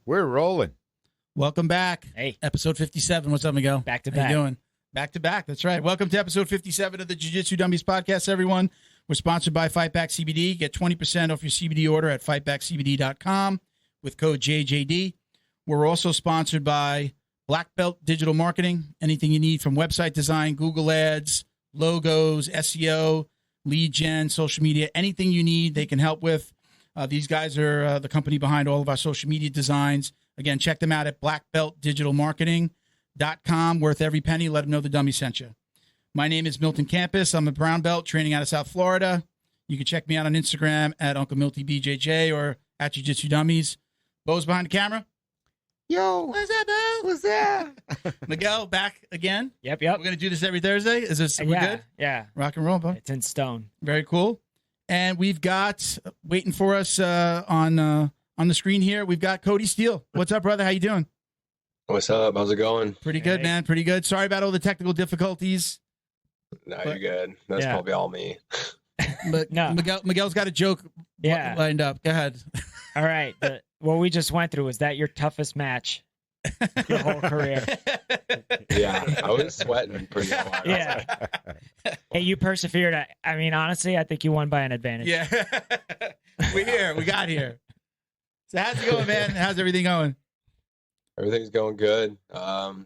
We're rolling. Welcome back. Hey. Episode 57. What's up, Miguel? Back to How back. you doing? Back to back. That's right. Welcome to episode 57 of the Jiu Jitsu Dummies Podcast, everyone. We're sponsored by Fightback CBD. Get 20% off your CBD order at fightbackcbd.com with code JJD. We're also sponsored by Black Belt Digital Marketing. Anything you need from website design, Google Ads, logos, SEO, lead gen, social media, anything you need, they can help with. These guys are the company behind all of our social media designs. Again, check them out at blackbeltdigitalmarketing.com. Worth every penny. Let them know the dummy sent you. My name is Milton Campus. I'm a brown belt training out of South Florida. You can check me out on Instagram at Uncle Milty BJJ or at Jiu Jitsu Dummies. Bo's behind the camera. Yo, What's up, Bo? what's that? Miguel, back again. Yep. We're going to do this every Thursday. Is this we're good? Yeah. Rock and roll, Bo. It's in stone. Very cool. And we've got, waiting for us on the screen here, we've got Cody Steele. What's up, brother? How you doing? What's up? How's it going? Pretty good, Hey. man. Pretty good. Sorry about all the technical difficulties. No, But- you're good. That's Yeah. probably all me. But No. Miguel's got a joke Yeah. lined up. Go ahead. All right. What we just went through, was that your toughest match your whole career? Yeah, I was sweating pretty hard. Yeah. Hey, you persevered. I mean, honestly, I think you won by an advantage. Yeah. We're here. We got here. So how's it going, man? How's everything going? Everything's going good.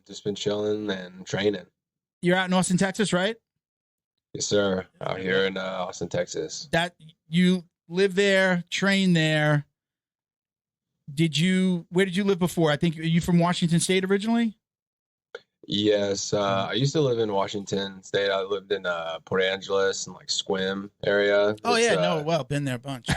Just been chilling and training. You're out in Austin, Texas, right? Yes, sir. Out here in Austin, Texas. That you live there, train there. Where did you live before? I think, are you from Washington State originally? Yes, I used to live in Washington State. I lived in Port Angeles and like Squim area. Oh, It's, yeah. Well, been there a bunch.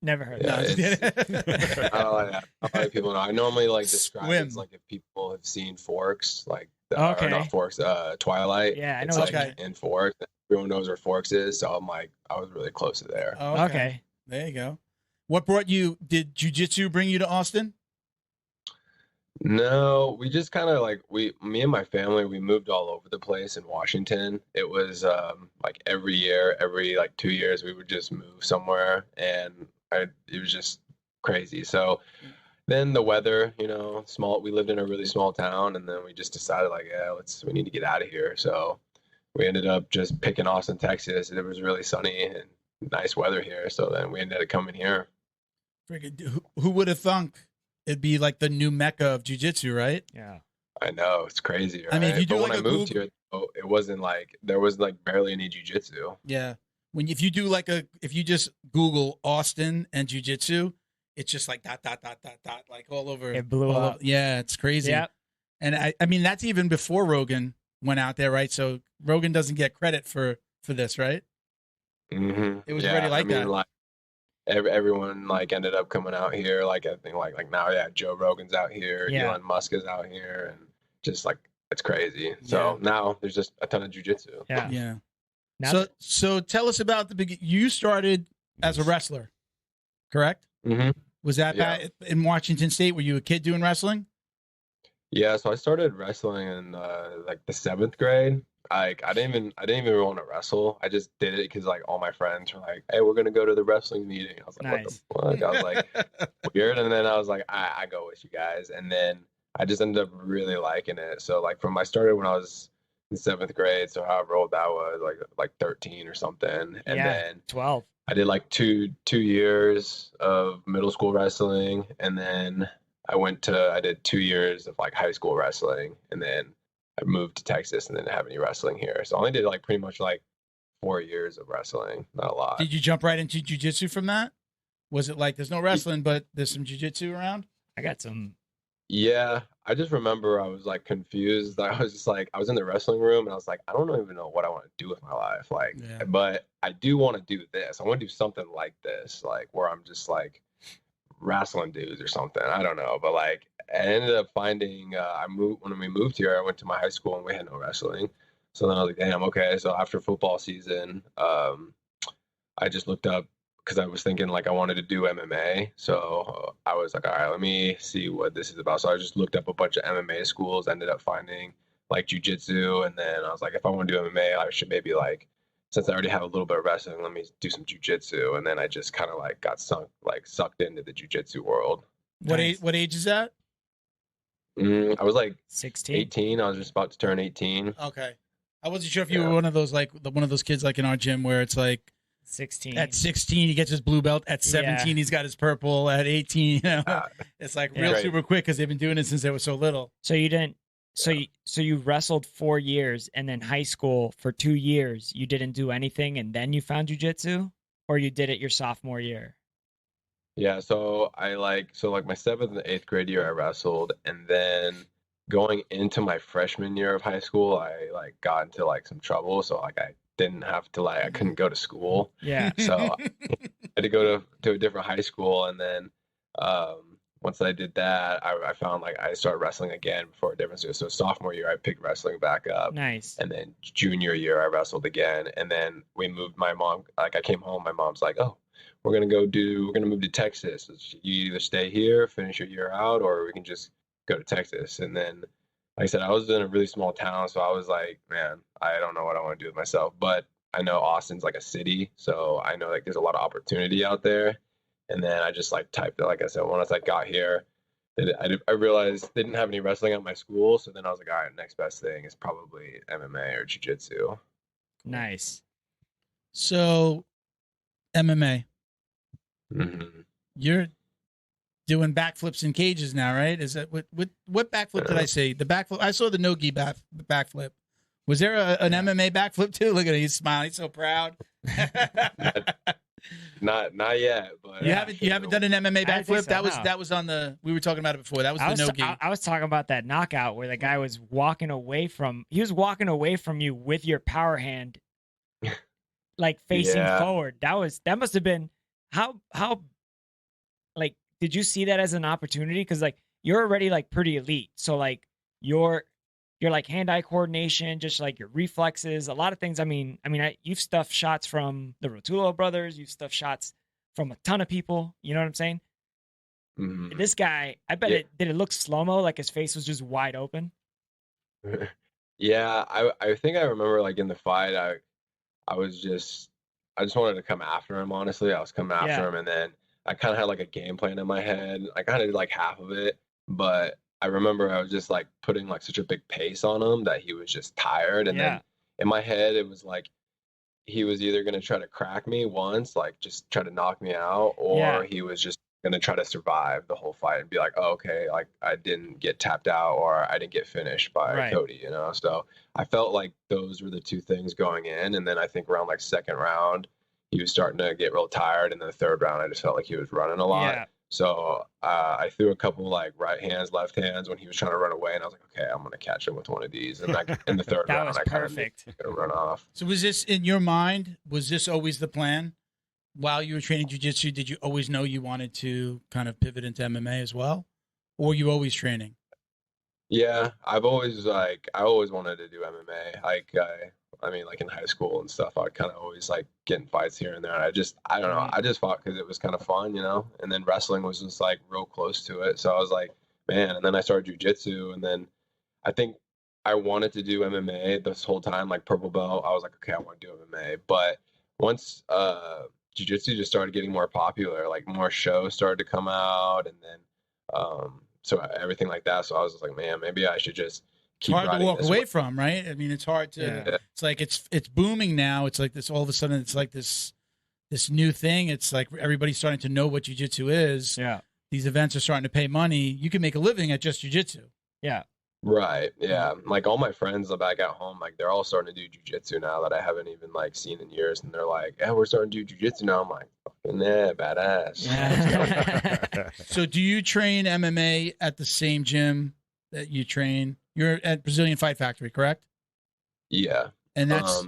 Never heard Yeah, of it's- I don't like people know. I normally like describe it as Swim. like if people have seen Forks, like Okay. or not Forks, Twilight. Yeah, I it's know like what in Forks. Everyone knows where Forks is, so I'm like, I was really close to there. Oh, Okay. There you go. What brought you? Did jiu-jitsu bring you to Austin? No, we just kind of like me and my family, we moved all over the place in Washington. It was like every year, every like 2 years, we would just move somewhere, and it was just crazy. So then the weather, we lived in a really small town, and then we just decided like, yeah, we need to get out of here. So we ended up just picking Austin, Texas. It was really sunny and nice weather here. So then we ended up coming here. Friggin', who would have thunk it'd be like the new mecca of jiu-jitsu, right? Yeah. I know, it's crazy, right? I mean, if you do but like when a I moved Google- here, though, it wasn't like there was like barely any jujitsu. Yeah. If you just Google Austin and jiu-jitsu, it's just like dot, like all over. It blew all up. over- Yeah, it's crazy. Yep. And I mean, that's even before Rogan went out there, right? So Rogan doesn't get credit for this, right? Mm-hmm. It was already like that. Like everyone like ended up coming out here. Like I think like now, yeah, Joe Rogan's out here, Yeah. Elon Musk is out here, and just like it's crazy. So now there's just a ton of jujitsu. Yeah. Yeah. Now So tell us about the beginning. You started as a wrestler, correct? Mm-hmm. Was that Yeah. back in Washington State? Were you a kid doing wrestling? Yeah, so I started wrestling in like the 7th grade. Like I didn't even want to wrestle. I just did it because like all my friends were like, "Hey, we're gonna go to the wrestling meeting." I was like, Nice. "What the fuck?" I was like, weird. And then I was like, I go with you guys. And then I just ended up really liking it. So like I started when I was in 7th grade. So however old that was, like 13 or something. And Yeah. then 12. I did like two years of middle school wrestling, and then I did 2 years of like high school wrestling, and then I moved to Texas and didn't have any wrestling here. So I only did like pretty much like 4 years of wrestling, not a lot. Did you jump right into jiu-jitsu from that? Was it like there's no wrestling, but there's some jiu-jitsu around? I got some. Yeah, I just remember I was like confused. I was just like, I was in the wrestling room and I was like, I don't even know what I want to do with my life. Like, Yeah. but I do want to do this. I want to do something like this, like where I'm just like wrestling dudes or something. I don't know, but like I ended up finding when we moved here, I went to my high school and we had no wrestling. So then I was like, damn, okay. So after football season, I just looked up because I was thinking like I wanted to do MMA. So I was like, all right, let me see what this is about. So I just looked up a bunch of MMA schools, ended up finding like jiu-jitsu, and then I was like, if I want to do MMA, I should maybe like, since I already have a little bit of wrestling, let me do some jiu-jitsu. And then I just kind of like got sucked into the jiu-jitsu world. Nice. What age is that? I was like 16. 18. I was just about to turn 18. Okay. I wasn't sure if you were one of those one of those kids like in our gym where it's like 16. at 16 he gets his blue belt, at 17 he's got his purple, at 18 it's like real super quick because they've been doing it since they were so little. So you didn't. So you wrestled 4 years, and then high school for 2 years you didn't do anything, and then you found jiu-jitsu, or you did it your sophomore year? Yeah, so my 7th and 8th grade year I wrestled, and then going into my freshman year of high school I got into some trouble, so I didn't have to I couldn't go to school. Yeah. So I had to go to a different high school, and then once I did that, I found I started wrestling again before a different year. So sophomore year I picked wrestling back up. Nice. And then junior year I wrestled again, and then we moved. My mom, I came home, my mom's like, "Oh, we're gonna move to Texas. You either stay here, finish your year out, or we can just go to Texas." And then, like I said, I was in a really small town, so I was like, man, I don't know what I want to do with myself. But I know Austin's like a city, so I know there's a lot of opportunity out there. And then I just typed it, like I said, once I got here, I realized they didn't have any wrestling at my school. So then I was like, all right, next best thing is probably MMA or jiu-jitsu. Nice. So MMA. Mm-hmm. You're doing backflips in cages now, right? Is that what backflip did I say? The backflip. I saw the no-gi backflip. Was there an MMA backflip too? Look at him, he's smiling, he's so proud. Not yet, but you haven't done an MMA backflip. So, that was on the, we were talking about it before. That was the no-gi. I was talking about that knockout where the guy was walking away from you with your power hand, facing forward. That must have been how did you see that as an opportunity? Because you're already pretty elite, so your hand-eye coordination, just your reflexes, a lot of things. You've stuffed shots from the Rotullo brothers. You've stuffed shots from a ton of people. You know what I'm saying? Mm-hmm. This guy, I bet did it look slow-mo? His face was just wide open? Yeah, I think I remember in the fight, I just wanted to come after him, honestly. I was coming after him, and then I kind of had a game plan in my head. I kind of did half of it, but I remember I was just putting such a big pace on him that he was just tired. And then in my head, it was he was either going to try to crack me once, just try to knock me out, or he was just going to try to survive the whole fight and be like, oh, okay, I didn't get tapped out or I didn't get finished by Cody, So I felt those were the two things going in. And then I think around second round, he was starting to get real tired. And then the third round, I just felt like he was running a lot. Yeah. So I threw a couple right hands, left hands when he was trying to run away, and I was like, okay, I'm gonna catch him with one of these. And in the third round, I kind of gonna run off. So was this in your mind? Was this always the plan while you were training jiu-jitsu? Did you always know you wanted to kind of pivot into MMA as well, or were you always training? Yeah, I've always I always wanted to do MMA. In high school and stuff, I'd kind of always get in fights here and there. And I don't know. I just fought because it was kind of fun, And then wrestling was just real close to it. So I was like, man. And then I started jiu-jitsu, and then I think I wanted to do MMA this whole time, purple belt. I was like, okay, I want to do MMA. But once jiu-jitsu just started getting more popular, more shows started to come out, and then so everything like that. So I was just like, man, maybe I should just keep hard to walk away way. from, right? It's hard to. Yeah. It's booming now. It's this all of a sudden. It's this new thing. It's everybady's starting to know what jiu-jitsu is. Yeah, these events are starting to pay money. You can make a living at just jiu-jitsu. Yeah, right. Yeah, all my friends back at home, they're all starting to do jiu-jitsu now that I haven't even seen in years, and they're like, yeah, we're starting to do jiu-jitsu now. I'm like, fucking yeah, badass. Yeah. So, do you train MMA at the same gym that you train? You're at Brazilian Fight Factory, correct? Yeah. And that's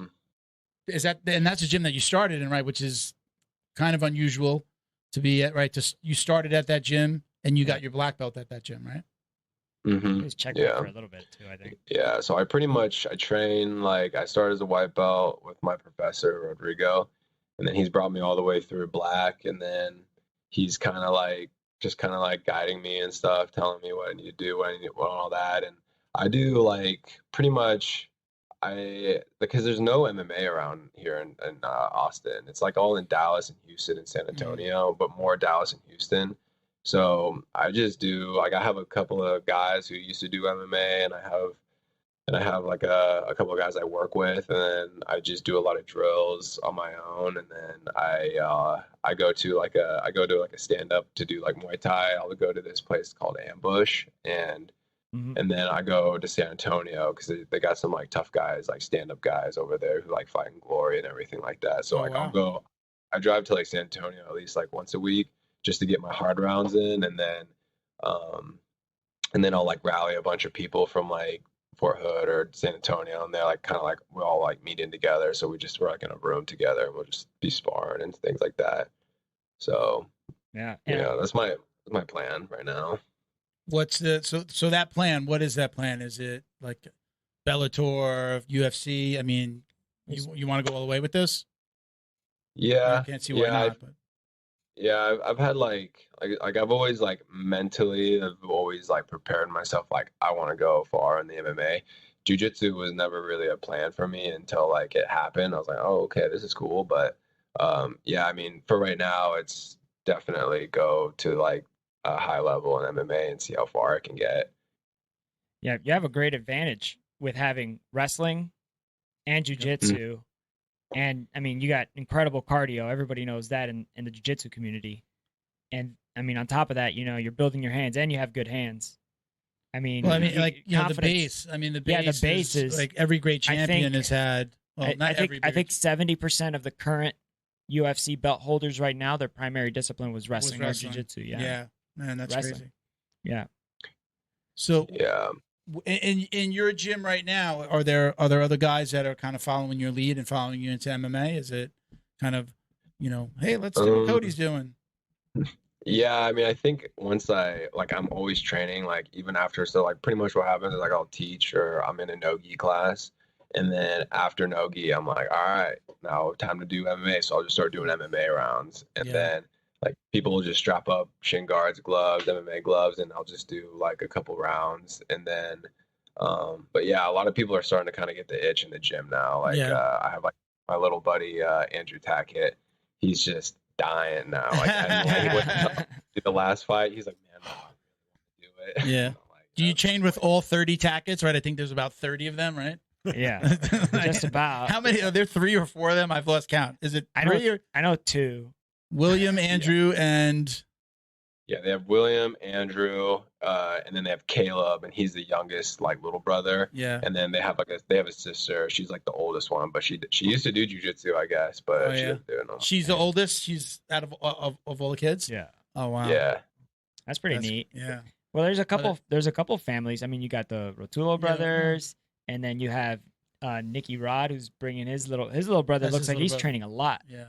that's a gym that you started in, right? Which is kind of unusual to be at, right? You started at that gym and you got your black belt at that gym, right? Mm-hmm. He was checking for a little bit too, I think. Yeah. So I train I started as a white belt with my professor Rodrigo, and then he's brought me all the way through black, and then he's kind of guiding me and stuff, telling me what I need to do, what all that, and I do pretty much because there's no MMA around here in Austin. It's all in Dallas and Houston and San Antonio, but more Dallas and Houston. So I just do like I have a couple of guys who used to do MMA, and I have like a couple of guys I work with, and then I just do a lot of drills on my own, and then I go to like a stand up to do like Muay Thai. I'll go to this place called Ambush, and then I go to San Antonio because they got some like tough guys, like stand up guys over there who like fight in glory and everything like that. So I drive to like San Antonio at least like once a week just to get my hard rounds in, and then I'll like rally a bunch of people from like Fort Hood or San Antonio, and they're like kind of like we all like meet in together. So we're like in a room together, and we'll just be sparring and things like that. So that's my plan right now. What's so that plan? What is that plan? Is it like Bellator, UFC? I mean, you want to go all the way with this? Yeah, I can't see why not. But. Yeah, I've had like I've always like mentally, I've always like prepared myself like I want to go far in the MMA. Jiu-jitsu was never really a plan for me until like it happened. I was like, oh, okay, this is cool. But I mean, for right now, it's definitely go to like a high level in MMA and see how far I can get. Yeah, you have a great advantage with having wrestling and jiu-jitsu. And I mean, you got incredible cardio. Everybody knows that in the jiu-jitsu community. And I mean, on top of that, you're building your hands and you have good hands. I mean, the base. I mean, the base is like every great champion has had. Well, I think 70% of the current UFC belt holders right now, their primary discipline was wrestling. Or jiu-jitsu. Yeah, man, that's wrestling. Crazy. Yeah. So in your gym right now, are there other guys that are kind of following your lead and following you into MMA? Is it kind of, hey, let's see what Cody's doing? Yeah, I mean, I think once I'm always training, like even after, so like pretty much what happens is like I'll teach or I'm in a no-gi class, and then after no-gi, I'm like, all right, now time to do MMA. So I'll just start doing MMA rounds, and then like people will just strap up shin guards, gloves, MMA gloves, and I'll just do like a couple rounds, and then but yeah, a lot of people are starting to kind of get the itch in the gym now. Like I have like my little buddy Andrew Tackett, he's just dying now. Like he went to the last fight, he's like, man, no, I really want to do it. Yeah. Do you train with all 30 Tackets? Right, I think there's about 30 of them, right? Yeah, just about. How many? Are there 3 or 4 of them? I've lost count. Is it 3 I know 2. William, Andrew, and they have William, Andrew, and then they have Caleb, and he's the youngest, like little brother. Yeah. And then they have a sister. She's like the oldest one, but she used to do jiu-jitsu, I guess, but she doesn't do it no. She's the oldest. She's out of all the kids. Yeah. Oh wow. Yeah. That's pretty neat. Yeah. Well, there's a couple families. I mean, you got the Rotulo brothers, and then you have Nicky Rod, who's bringing his little brother. Looks like he's training a lot. Yeah.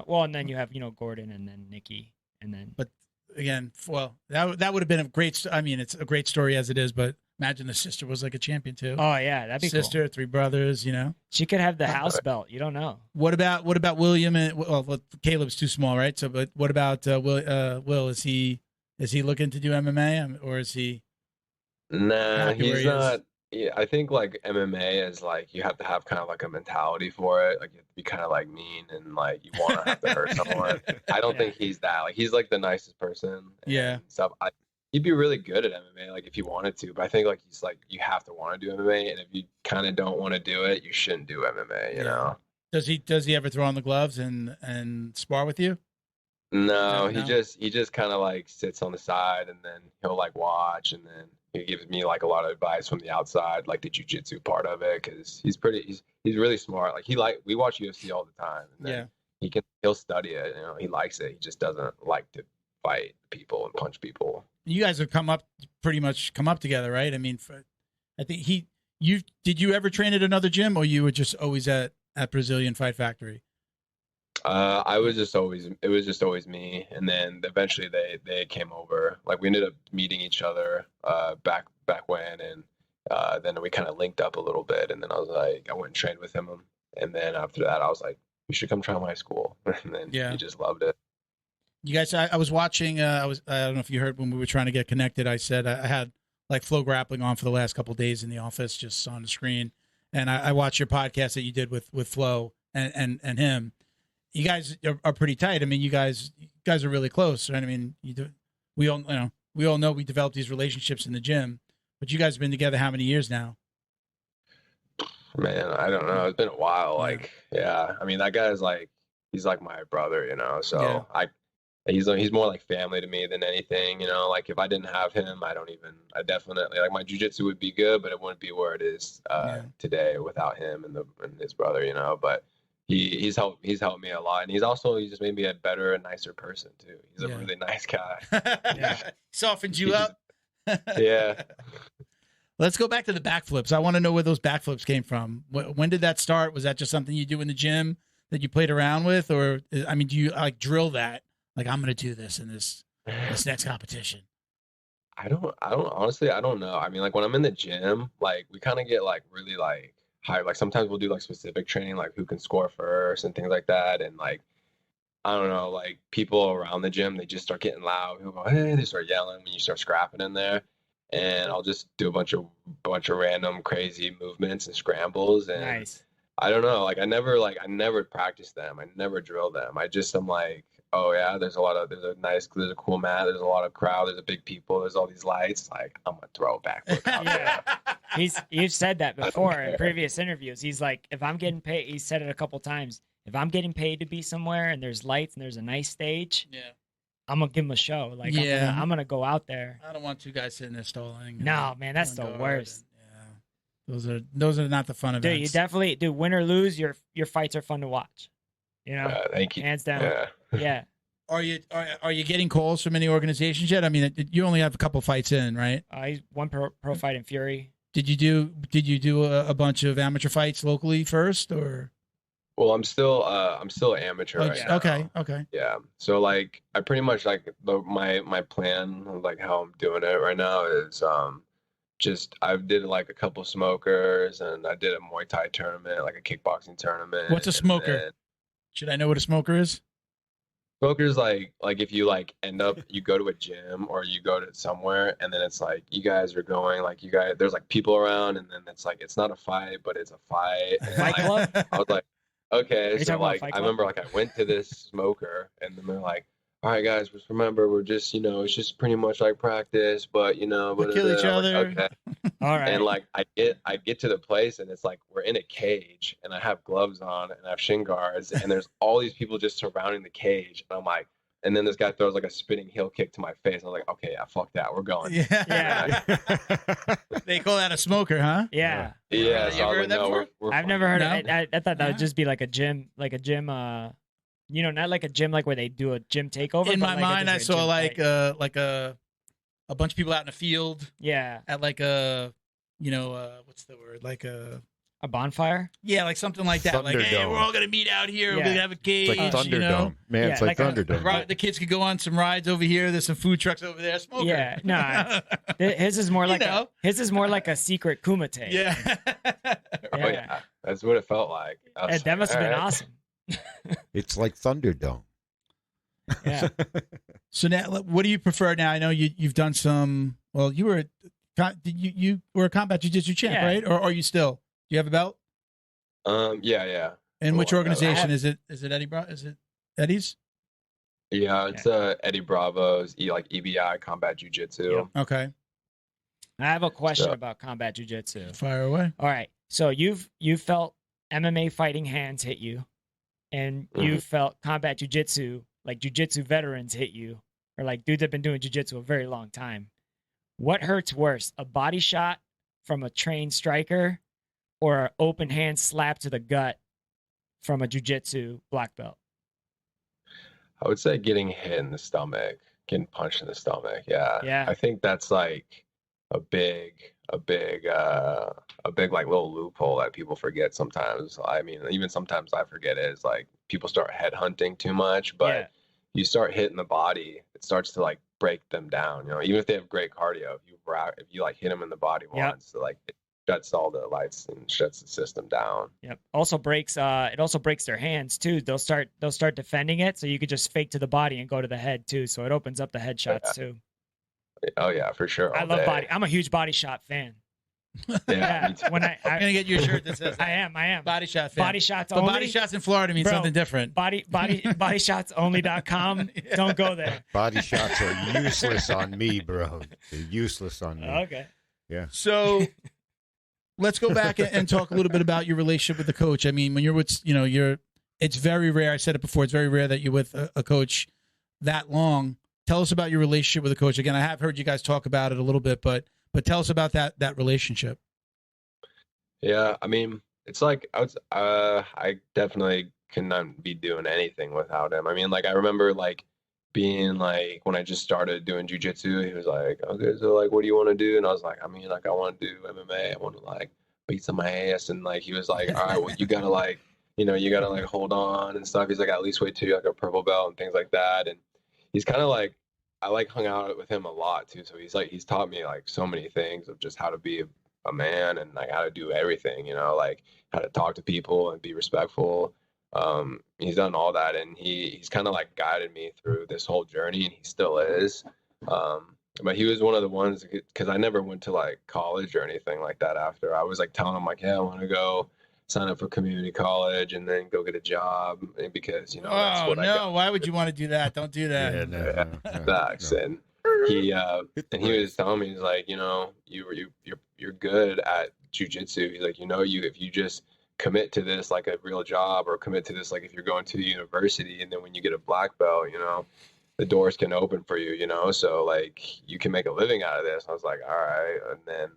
Well, and then you have Gordon, and then Nicky, and then. But again, well, that would have been a great. I mean, it's a great story as it is, but imagine the sister was like a champion too. Oh yeah, that'd be sister, cool. 3 brothers. She could have the house belt. You don't know. What about William and Caleb's too small, right? So, but what about Will? Is he looking to do MMA or is he? Nah, he's not. Yeah, I think like MMA is like you have to have kind of like a mentality for it. Like you have to be kind of like mean and like you want to have to hurt someone. I don't think he's that. Like he's like the nicest person. And stuff. He'd be really good at MMA, like if he wanted to. But I think like he's like you have to want to do MMA, and if you kind of don't want to do it, you shouldn't do MMA. You know? Does he ever throw on the gloves and spar with you? No, he just kind of like sits on the side, and then he'll like watch, and then he gives me like a lot of advice from the outside, like the jiu-jitsu part of it, because he's really smart. Like we watch UFC all the time, and then he'll study it. He likes it. He just doesn't like to fight people and punch people. You guys have pretty much come up together, right? I mean, I think did you ever train at another gym, or you were just always at Brazilian Fight Factory? It was just always me, and then eventually they came over. Like we ended up meeting each other back when, and then we kind of linked up a little bit, and then I was like, I went and trained with him, and then after that I was like, you should come try my school, and then he just loved it. You guys, I was watching. I don't know if you heard when we were trying to get connected. I said I had like Flow Grappling on for the last couple of days in the office, just on the screen, and I watched your podcast that you did with Flow and him. You guys are pretty tight. I mean, you guys are really close, right? I mean, we all know we developed these relationships in the gym, but you guys have been together how many years now? Man, I don't know. It's been a while. Yeah. Like, yeah. I mean, that guy's like, he's like my brother, you know. So Yeah. he's more like family to me than anything, you know. Like if I didn't have him, I definitely like my jiu-jitsu would be good, but it wouldn't be where it is today without him and his brother, you know. But he's helped me a lot, and he's just made me a better and nicer person too. He's a really nice guy. Softened you up. Yeah. Let's go back to the backflips. I want to know where those backflips came from. When did that start? Was that just something you do in the gym that you played around with, or I mean, do you like drill that? Like, I'm going to do this in this next competition. I don't honestly, I don't know. I mean, like when I'm in the gym, like we kind of get like really like high. Like sometimes we'll do like specific training, like who can score first and things like that. And like, I don't know, like people around the gym, they just start getting loud. People go, hey, they start yelling when you start scrapping in there. And I'll just do a bunch of random crazy movements and scrambles. And Nice. I don't know, like I never practice them. I never drill them. I'm like, oh yeah, there's a cool mat, there's a lot of crowd, there's a big people, there's all these lights. Like I'm gonna throw a backflip out there. You've said that before in previous interviews. He's like, if I'm getting paid, he said it a couple times. If I'm getting paid to be somewhere and there's lights and there's a nice stage, I'm gonna give him a show. Like, I'm gonna go out there. I don't want two guys sitting there stalling. No, man, that's the worst. Those are not the fun events. Dude, you definitely do. Win or lose, your fights are fun to watch. You know, thank you. Hands down. Yeah. Are you getting calls from any organizations yet? I mean, you only have a couple fights in, right? He's one pro fight in Fury. Did you do a bunch of amateur fights locally first, or? Well, I'm still amateur right now. Okay. Yeah. So like I pretty much like my plan, like how I'm doing it right now is just I did like a couple smokers and I did a Muay Thai tournament, like a kickboxing tournament. What's a smoker? Should I know what a smoker is? Smoker's like if you like end up you go to a gym or you go to somewhere and then it's like you guys are going like there's like people around and then it's like it's not a fight but it's a fight. Fight club? I was like, okay, so like I remember like I went to this smoker and then they're like, all right guys, just remember we're just it's just pretty much like practice, but we'll kill each other. Like, okay. All right. And like I get to the place and it's like we're in a cage and I have gloves on and I have shin guards and there's all these people just surrounding the cage and I'm like, and then this guy throws like a spinning heel kick to my face. I was like, okay, yeah, fuck that, we're going. Yeah. They call that a smoker, huh? Yeah. Yeah. You So ever heard that before? I've never heard of it. I thought that would just be like a gym. Not like a gym like where they do a gym takeover. In my like mind, I saw like fight. a bunch of people out in the field. Yeah. At like a what's the word? Like a bonfire. Yeah, like something like that. Like, hey, we're all gonna meet out here. Yeah. We're gonna have a cage. It's like Thunderdome. Man, it's like Thunderdome. The kids could go on some rides over here. There's some food trucks over there. Smoker. Yeah, no, his is more like a secret kumite. Yeah. Oh yeah, that's what it felt like. That must have been awesome. It's like Thunderdome. Yeah. So now, what do you prefer now? I know you've done some. Well, you were a combat jiu-jitsu champ, right? Or are you still? Do you have a belt? Yeah. And which organization is it? Is it Eddie's? Yeah, it's Eddie Bravo's like EBI Combat Jiu-Jitsu. Yep. Okay. I have a question about combat jiu-jitsu. Fire away. All right. So you've felt MMA fighting hands hit you, and you felt combat jiu-jitsu, like jiu-jitsu veterans hit you, or like dudes that have been doing jiu-jitsu a very long time. What hurts worse, a body shot from a trained striker or an open hand slap to the gut from a jiu-jitsu black belt? I would say getting hit in the stomach, getting punched in the stomach. Yeah. I think that's like a big like little loophole that people forget sometimes. I mean, even sometimes I forget it. Is like people start headhunting too much, but you start hitting the body, it starts to like break them down. Even if they have great cardio, if you like hit them in the body once, like it shuts all the lights and shuts the system down. Yep. Also breaks. It also breaks their hands too. They'll start defending it, so you could just fake to the body and go to the head too. So it opens up the headshots too. Oh yeah, for sure. I love body. I'm a huge body shot fan. Yeah. When I'm gonna get you a shirt that says that. I am. Body shot fan. Body shots But only. body shots in Florida means something different. Bodyshotsonly.com. Yeah. Don't go there. Body shots are useless on me, bro. They're useless on me. Okay. Yeah. So let's go back and talk a little bit about your relationship with the coach. I mean, when you're with, it's very rare. I said it before. It's very rare that you're with a coach that long. Tell us about your relationship with the coach. Again, I have heard you guys talk about it a little bit, but tell us about that relationship. Yeah, I mean, it's like I definitely cannot be doing anything without him. I mean, like I remember like being like when I just started doing jiu-jitsu, he was like, okay, so like what do you want to do? And I was like, I mean, like I want to do MMA. I want to like beat some ass. And like he was like, all right, well you gotta like, you gotta like hold on and stuff. He's like, at least wait till you're like a purple belt and things like that. And he's kind of like, I like hung out with him a lot too. So he's taught me like so many things of just how to be a man and like how to do everything, like how to talk to people and be respectful. He's done all that, and he's kind of like guided me through this whole journey, and he still is. But he was one of the ones, because I never went to like college or anything like that after. I was like telling him like, yeah, I want to go sign up for community college and then go get a job, because that's what I got. Why would you want to do that? Don't do that. Facts. And he was telling me, he's like, you're good at jiu-jitsu. He's like, if you just commit to this like a real job, or commit to this like if you're going to the university, and then when you get a black belt, the doors can open for you, so like you can make a living out of this. I was like, all right. And then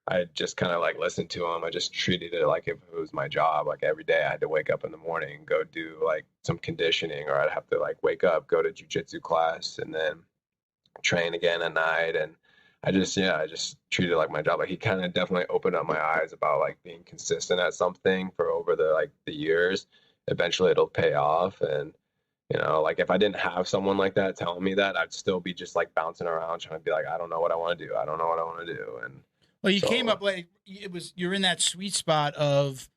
I just kind of like listened to him. I just treated it like if it was my job. Like every day I had to wake up in the morning, go do like some conditioning, or I'd have to like wake up, go to jiu-jitsu class, and then train again at night. And I just treated it like my job. Like he kind of definitely opened up my eyes about like being consistent at something for over the years. Eventually it'll pay off. And like if I didn't have someone like that telling me that, I'd still be just like bouncing around trying to be like, I don't know what I want to do. I don't know what I want to do. And well, you came up like you're in that sweet spot of,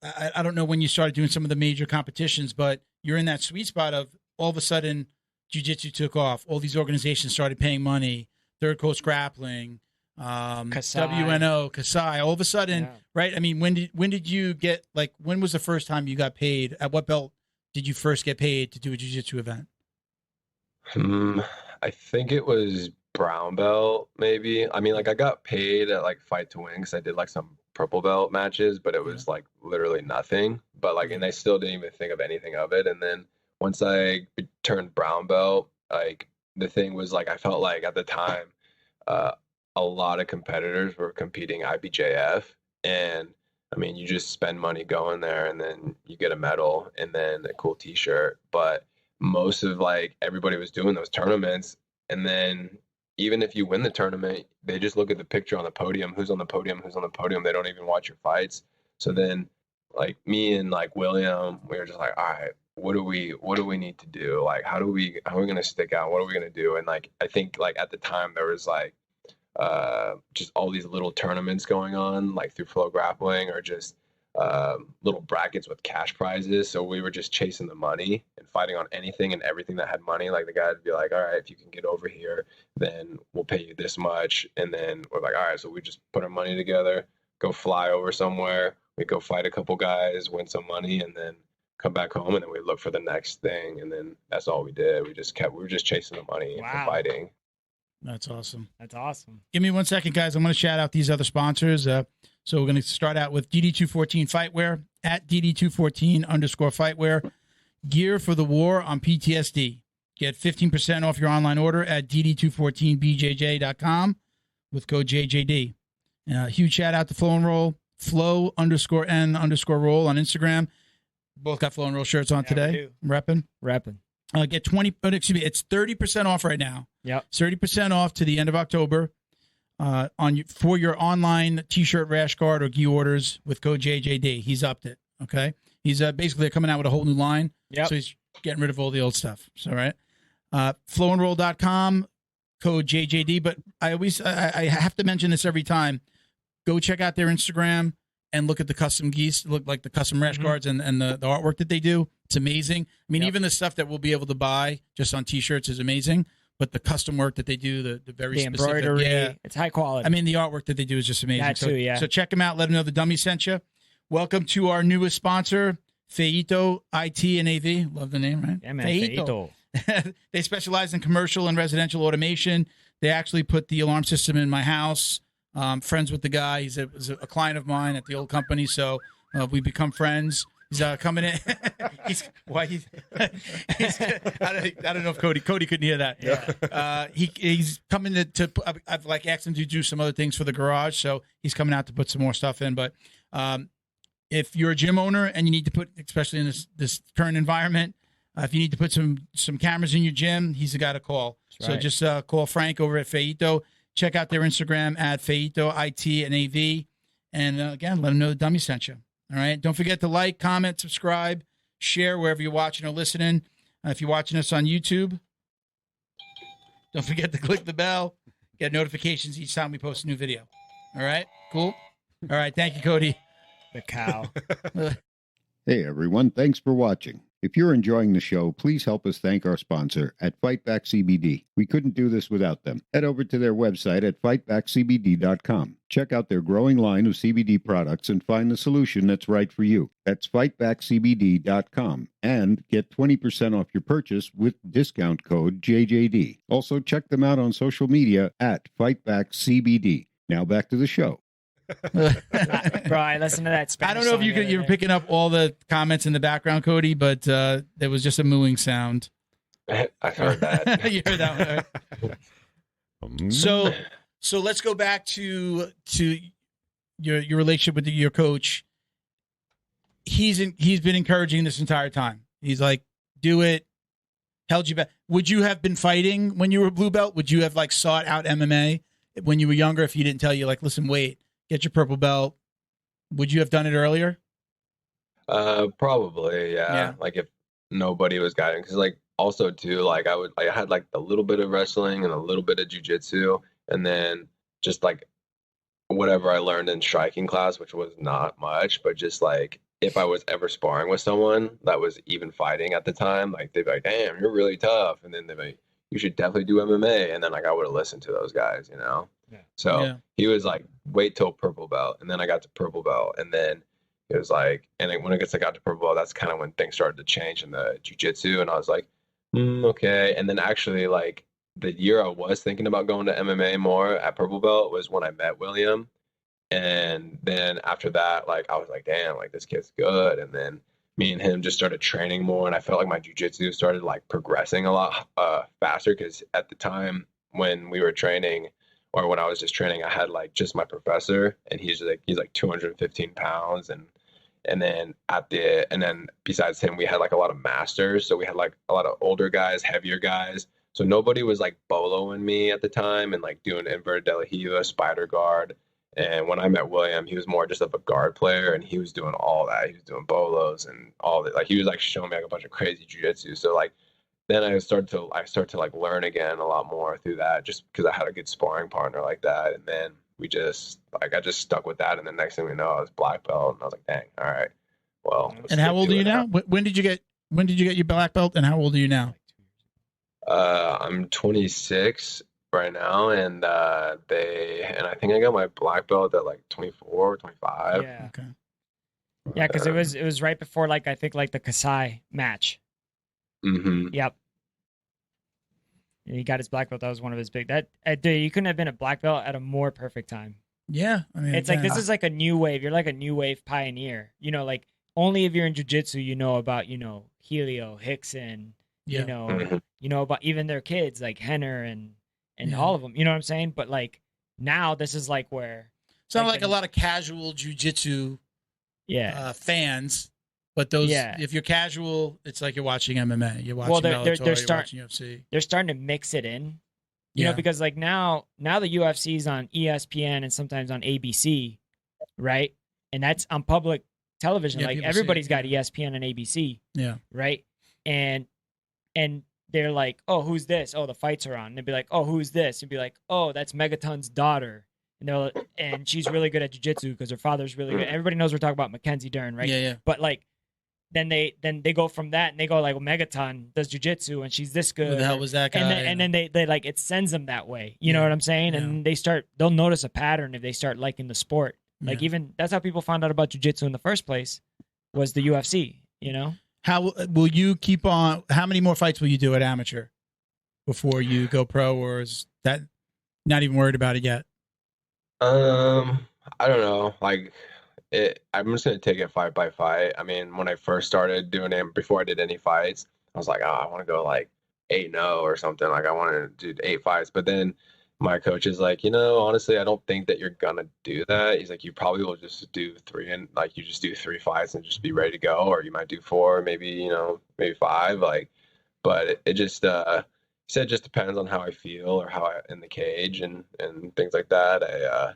I don't know when you started doing some of the major competitions, but you're in that sweet spot of all of a sudden jiu-jitsu took off. All these organizations started paying money. Third Coast Grappling, WNO, Kasai. All of a sudden, right? I mean, when did you get when was the first time you got paid? At what belt did you first get paid to do a jiu-jitsu event? I think it was brown belt, maybe. I mean, like I got paid at like Fight to Win because I did like some purple belt matches, but it was like literally nothing. But like, and I still didn't even think of anything of it. And then once I turned brown belt, like the thing was like I felt like at the time a lot of competitors were competing IBJF, and I mean you just spend money going there and then you get a medal and then a cool t-shirt. But most of like everybody was doing those tournaments, and then even if you win the tournament, they just look at the picture on the podium, who's on the podium. They don't even watch your fights. So then like me and like William, we were just like, all right, what do we need to do? Like, how are we going to stick out? What are we going to do? And like, I think like at the time there was like, just all these little tournaments going on, like through Flow Grappling, or just, little brackets with cash prizes. So we were just chasing the money and fighting on anything and everything that had money. Like the guy would be like, all right, if you can get over here, then we'll pay you this much. And then we're like, all right, so we just put our money together, go fly over somewhere. We go fight a couple guys, win some money, and then come back home, and then we look for the next thing. And then that's all we did. We were just chasing the money for fighting. That's awesome. That's awesome. Give me 1 second, guys. I'm going to shout out these other sponsors. So we're going to start out with DD214 Fightwear, at DD214_Fightwear. Gear for the war on PTSD. Get 15% off your online order at DD214BJJ.com with code JJD. Huge shout out to Flow and Roll, Flow_N_Roll on Instagram. Both got Flow and Roll shirts on today. Repping. Get 30% off right now. Yep. 30% off to the end of October for your online t-shirt, rash guard, or gi orders with code JJD. He's upped it. Okay. He's basically coming out with a whole new line. Yep. So he's getting rid of all the old stuff. So, right. Flowandroll.com, code JJD. But I have to mention this every time. Go check out their Instagram and look at the custom geese, look like the custom rash guards and the artwork that they do. It's amazing. I mean, even the stuff that we'll be able to buy just on t-shirts is amazing. but the custom work that they do, the very The specific, embroidery, it's high quality. I mean, the artwork that they do is just amazing. That too, yeah. So check them out. Let them know the dummy sent you. Welcome to our newest sponsor, Feito IT and AV. Love the name, right? yeah, man. Feito. They specialize in commercial and residential automation. They actually put the alarm system in my house. Friends with the guy. He's a client of mine at the old company, so we become friends. He's coming in. I don't know if Cody couldn't hear that. Yeah. He's coming to I've like asked him to do some other things for the garage, so he's coming out to put some more stuff in. But if you're a gym owner and you need to put, especially in this current environment, if you need to put some cameras in your gym, he's the guy to call. That's so right. just call Frank over at Feito. Check out their Instagram at Feito IT and AV, and again, let them know the dummy sent you. All right. Don't forget to like, comment, subscribe, share wherever you're watching or listening. If you're watching us on YouTube, don't forget to click the bell, get notifications each time we post a new video. All right. Cool. All right. Thank you, Cody. The cow. Hey everyone, thanks for watching. If you're enjoying the show, please help us thank our sponsor at Fightback CBD. We couldn't do this without them. Head over to their website at fightbackcbd.com. Check out their growing line of CBD products and find the solution that's right for you. That's fightbackcbd.com and get 20% off your purchase with discount code JJD. Also check them out on social media at FightbackCBD. Now back to the show. Bro, I listen to that Spanish I don't know if you're picking up all the comments in the background, Cody, but there was just a mooing sound. I've heard that. You heard that one, right? So let's go back to your relationship with your coach. He's been encouraging this entire time. He's like, do it. Held you back. Would you have been fighting when you were blue belt? Would you have like sought out MMA when you were younger if he didn't tell you, like, listen, wait, get your purple belt? Would you have done it earlier? Probably, yeah. Like if nobody was guiding, because like also too, like I had like a little bit of wrestling and a little bit of jiu-jitsu, and then just like whatever I learned in striking class, which was not much, but just like if I was ever sparring with someone that was even fighting at the time, like they'd be like, damn, you're really tough, and then they'd be like, you should definitely do MMA, and then like I would have listened to those guys, you know. So he was like, wait till purple belt. And then I got to purple belt. And then it was like, and then when I got to purple belt, that's kind of when things started to change in the jiu-jitsu. And I was like, okay. And then actually like the year I was thinking about going to MMA more at purple belt was when I met William. And then after that, like, I was like, damn, like this kid's good. And then me and him just started training more. And I felt like my jiu-jitsu started like progressing a lot faster. Cause at the time when we were training, or when I was just training, I had like just my professor, and he's like 215 pounds, and then besides him, we had like a lot of masters, so we had like a lot of older guys, heavier guys. So nobody was like boloing me at the time and like doing inverted de la Riva, spider guard. And when I met William, he was more just of a guard player, and he was doing all that. He was doing bolos and all that. Like he was like showing me like a bunch of crazy jiu-jitsu. So like. Then I start to like learn again a lot more through that, just because I had a good sparring partner like that. And then I just stuck with that. And the next thing we know, I was black belt, and I was like, dang, all right. Well, and how old are you now? When did you get your black belt, and how old are you now? I'm 26 right now, and I think I got my black belt at like 24 or 25. Yeah. Okay. Yeah, because it was right before like I think like the Kasai match. Mm-hmm. Yep. And he got his black belt. That was one of his big. You couldn't have been a black belt at a more perfect time. Yeah, I mean, it's like this is like a new wave. You're like a new wave pioneer. You know, like only if you're in jiu-jitsu, you know about Helio, Hickson. Yeah. You know about even their kids like Henner and all of them. You know what I'm saying? But like now, this is like where it's not like a lot of casual jiu-jitsu fans. But those, if you're casual, it's like you're watching MMA. You're watching Bellator, you're watching UFC. They're starting to mix it in, you know, because like now the UFC's on ESPN and sometimes on ABC, right? And that's on public television. Yeah, like everybody's got ESPN and ABC, right? And they're like, oh, who's this? Oh, the fights are on. And they'd be like, oh, who's this? And be like, oh, that's Megaton's daughter. And she's really good at jiu-jitsu because her father's really good. Everybody knows we're talking about Mackenzie Dern, right? Yeah. But like, then they go from that and they go like, well, Megaton does jiu-jitsu and she's this good. Who the hell was that guy? And then they like, it sends them that way. You know what I'm saying? Yeah. And they'll notice a pattern if they start liking the sport. Like even that's how people found out about jiu-jitsu in the first place, was the UFC, you know? How will you keep on? How many more fights will you do at amateur before you go pro, or is that not even worried about it yet? I don't know. Like, I'm just gonna take it fight by fight. I mean, when I first started doing it, before I did any fights, I was like, oh, I want to go like 8-0 or something. Like, I want to do 8 fights. But then my coach is like, honestly, I don't think that you're gonna do that. He's like, you probably will just do 3, and like you just do 3 fights and just be ready to go, or you might do 4, maybe maybe 5. Like, but it just he said it just depends on how I feel or how I in the cage and things like that.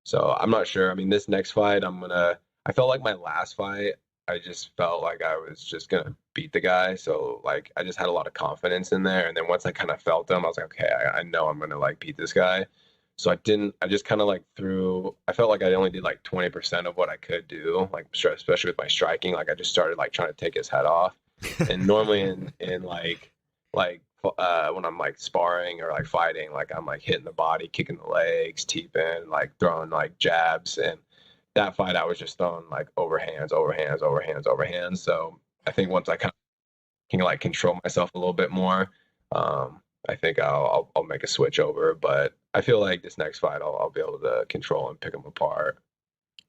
So I'm not sure. I mean, this next fight, I felt like my last fight, I just felt like I was just going to beat the guy. So like, I just had a lot of confidence in there. And then once I kind of felt him, I was like, okay, I know I'm going to like beat this guy. So I just kind of like I felt like I only did like 20% of what I could do, like especially with my striking. Like I just started like trying to take his head off. And normally in like when I'm like sparring or like fighting, like I'm like hitting the body, kicking the legs, teeping, like throwing like jabs. And that fight, I was just throwing like overhands. So I think once I kind of can like control myself a little bit more, I think I'll make a switch over. But I feel like this next fight, I'll be able to control and pick them apart.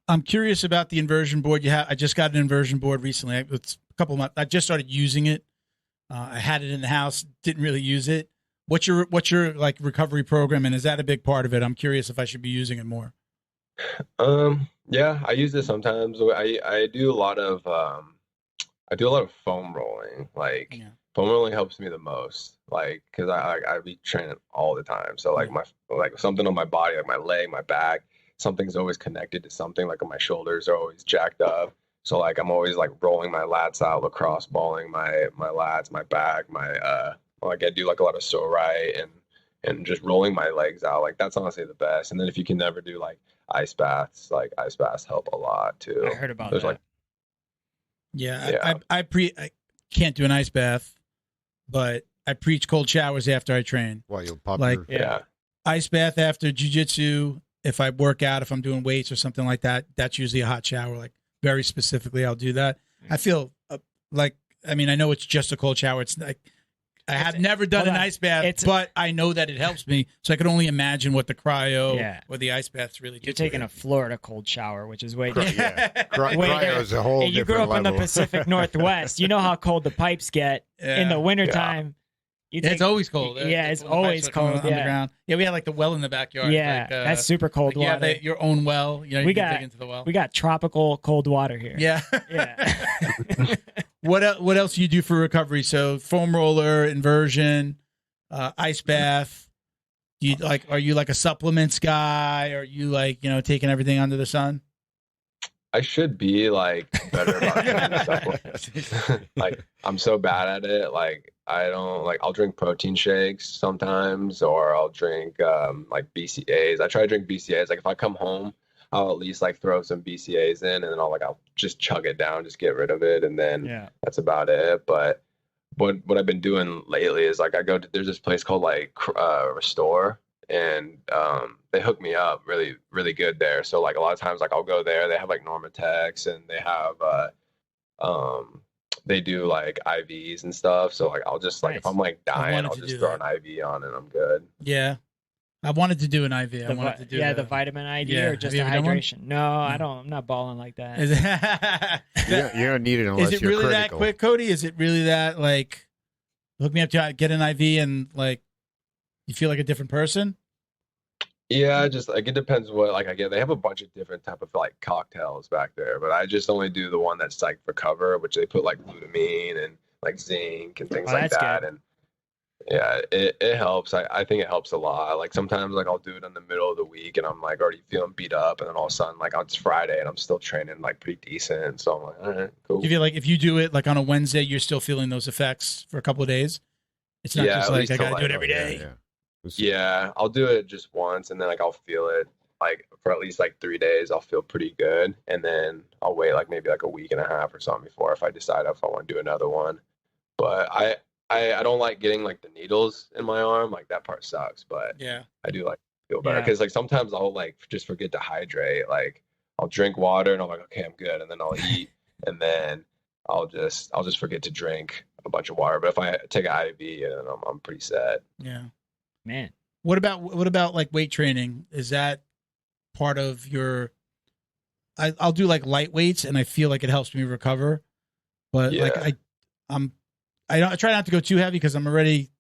I'm curious about the inversion board you have. I just got an inversion board recently. It's a couple of months. I just started using it. I had it in the house, didn't really use it. What's your like recovery program, and is that a big part of it? I'm curious if I should be using it more. Yeah, I use this sometimes. I do a lot of foam rolling. Like foam rolling helps me the most. Like because I be training all the time. So like something on my body, like my leg, my back, something's always connected to something. Like my shoulders are always jacked up. So like I'm always like rolling my lats out, lacrosse balling my lats, my back, like I do like a lot of so right and just rolling my legs out. Like that's honestly the best. And then if you can never do like ice baths, like ice baths help a lot too. I heard about that. Like, I can't do an ice bath, but I preach cold showers after I train. Well, you'll pop like ice bath after jiu-jitsu. If I work out, if I'm doing weights or something like that, that's usually a hot shower. Like very specifically, I'll do that. I feel like, I mean, I know it's just a cold shower. It's like, I have never done an ice bath, but I know that it helps me. So I can only imagine what the cryo or the ice baths really do. You're taking a Florida cold shower, which is way different. Cryo is a whole different You grew up level. in the Pacific Northwest. You know how cold the pipes get in the wintertime. It's always cold. Yeah, it's always cold. On the ground. Yeah, we had like the well in the backyard. Yeah, like, that's super cold water. Yeah, your own well. You know, you can dig into the well. We got tropical cold water here. Yeah. Yeah. What else do you do for recovery? So foam roller, inversion, ice bath. Do you are you like a supplements guy? Are you like, taking everything under the sun? I should be like better about supplements. Like I'm so bad at it. Like I don't I'll drink protein shakes sometimes, or I'll drink like BCAAs. I try to drink BCAAs. Like if I come home, I'll at least like throw some BCAAs in, and then I'll just chug it down, just get rid of it, and then that's about it. But what I've been doing lately is like there's this place called like Restore, and they hook me up really, really good there. So like a lot of times, like I'll go there, they have like Normatex, and they have they do like IVs and stuff. So like I'll just like if I'm like dying, I'll just throw an IV on and I'm good. Yeah. I wanted to do an IV. The vitamin IV or just a hydration. No, I don't. I'm not balling like that. You don't need it unless you're critical. Is it really that quick, Cody? Is it really that like hook me up to get an IV and like you feel like a different person? Yeah, just like it depends what like I get. They have a bunch of different type of like cocktails back there, but I just only do the one that's like for cover, which they put like glutamine and like zinc and things like that. Good. And yeah, it helps. I think it helps a lot. Like sometimes like I'll do it in the middle of the week and I'm like already feeling beat up, and then all of a sudden like it's Friday and I'm still training like pretty decent. So I'm like, all right, cool. You feel like if you do it like on a Wednesday, you're still feeling those effects for a couple of days? It's not just like I gotta do it every day. Yeah, I'll do it just once and then like I'll feel it like for at least like 3 days, I'll feel pretty good. And then I'll wait like maybe like a week and a half or something before if I decide if I want to do another one. But I don't like getting like the needles in my arm. Like that part sucks, but Yeah. I do like feel better because like sometimes I'll like just forget to hydrate. Like I'll drink water and I'm like, okay, I'm good. And then I'll eat and then I'll just forget to drink a bunch of water. But if I take an IV, and I'm pretty set. Yeah. Man. What about like weight training? Is that part of your? I'll do like light weights, and I feel like it helps me recover. But like I try not to go too heavy because I'm already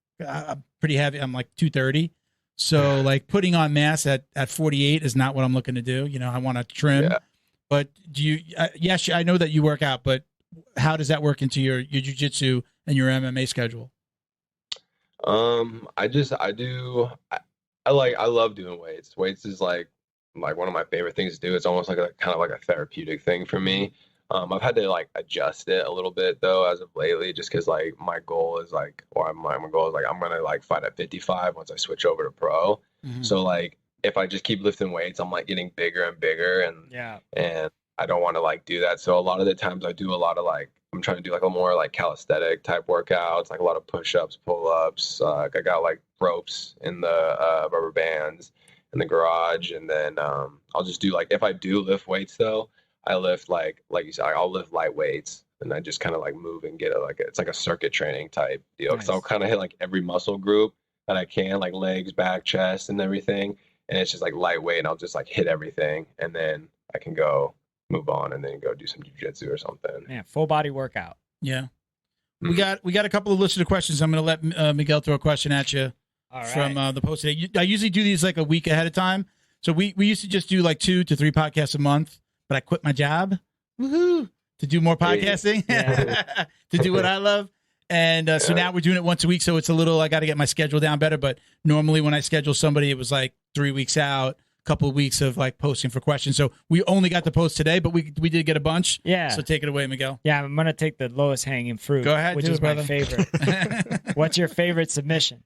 pretty heavy. I'm like 230, so like putting on mass at 48 is not what I'm looking to do. You know, I want to trim. Yeah. But do you? Yes, I know that you work out, but how does that work into your jiu-jitsu and your MMA schedule? I love doing weights. Weights is like one of my favorite things to do. It's almost like a kind of like a therapeutic thing for me. I've had to like adjust it a little bit though as of lately, just because like my goal is like, my goal is like I'm gonna like fight at 55 once I switch over to pro. Mm-hmm. So like if I just keep lifting weights, I'm like getting bigger and bigger, and I don't want to like do that. So a lot of the times I do a lot of like I'm trying to do like a more like calisthenic type workouts, like a lot of push-ups, pull-ups. I got like ropes in the rubber bands in the garage, and then I'll just do like if I do lift weights though, I lift like you said, I'll lift light weights, and I just kind of like move and get it's like a circuit training type deal. Because I'll kind of hit like every muscle group that I can, like legs, back, chest, and everything, and it's just like lightweight, and I'll just like hit everything, and then I can go move on and then go do some jiu-jitsu or something. Yeah, full body workout. Yeah. Mm-hmm. We got a couple of listener questions. I'm going to let Miguel throw a question at you from the post today. I usually do these like a week ahead of time. So we used to just do like 2 to 3 podcasts a month, but I quit my job to do more podcasting, to do what I love. And so now we're doing it once a week. So it's a little, I got to get my schedule down better. But normally when I schedule somebody, it was like 3 weeks out. Couple of weeks of like posting for questions. So we only got the post today, but we did get a bunch. Yeah. So take it away, Miguel. Yeah, I'm gonna take the lowest hanging fruit. Go ahead, which is my favorite. What's your favorite submission?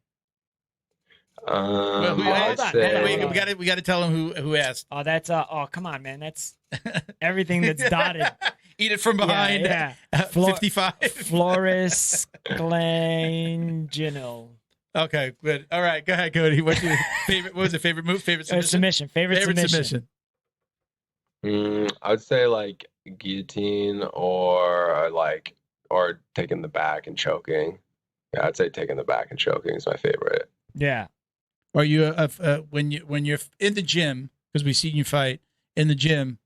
We got to tell him who asked. Oh, that's come on, man. That's everything that's dotted. Eat it from behind. Yeah. 55. Floris Glangino. Okay, good. All right, go ahead, Cody. What's your favorite? What was it? Favorite move? Favorite submission? Favorite submission. I would say like guillotine or taking the back and choking. Yeah, I'd say taking the back and choking is my favorite. Yeah. Are you when you're in the gym, because we've seen you fight in the gym,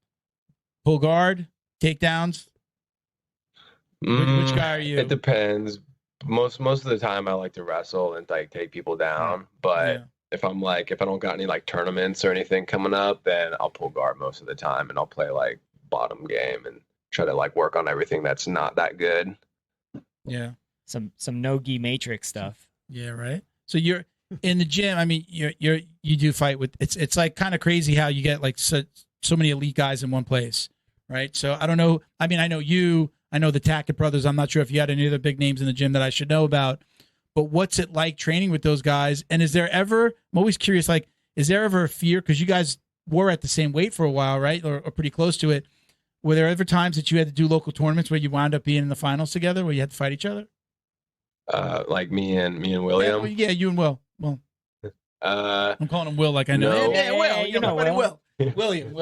pull guard, takedowns? Which guy are you? It depends. Most of the time I like to wrestle and like take people down, but if I don't got any like tournaments or anything coming up, then I'll pull guard most of the time, and I'll play like bottom game and try to like work on everything that's not that good. Yeah. Some no-gi matrix stuff. Yeah, right. So you're in the gym. I mean, you do fight with it's like kind of crazy how you get like so many elite guys in one place, right? So I don't know. I mean, I know you. I know the Tackett brothers. I'm not sure if you had any other big names in the gym that I should know about. But what's it like training with those guys? And is there ever? I'm always curious. Like, is there ever a fear? Because you guys were at the same weight for a while, right? Or pretty close to it. Were there ever times that you had to do local tournaments where you wound up being in the finals together, where you had to fight each other? Like me and William. Yeah, you and Will. Well, I'm calling him Will, like I know. No. Yeah, Will. You know, Will. William.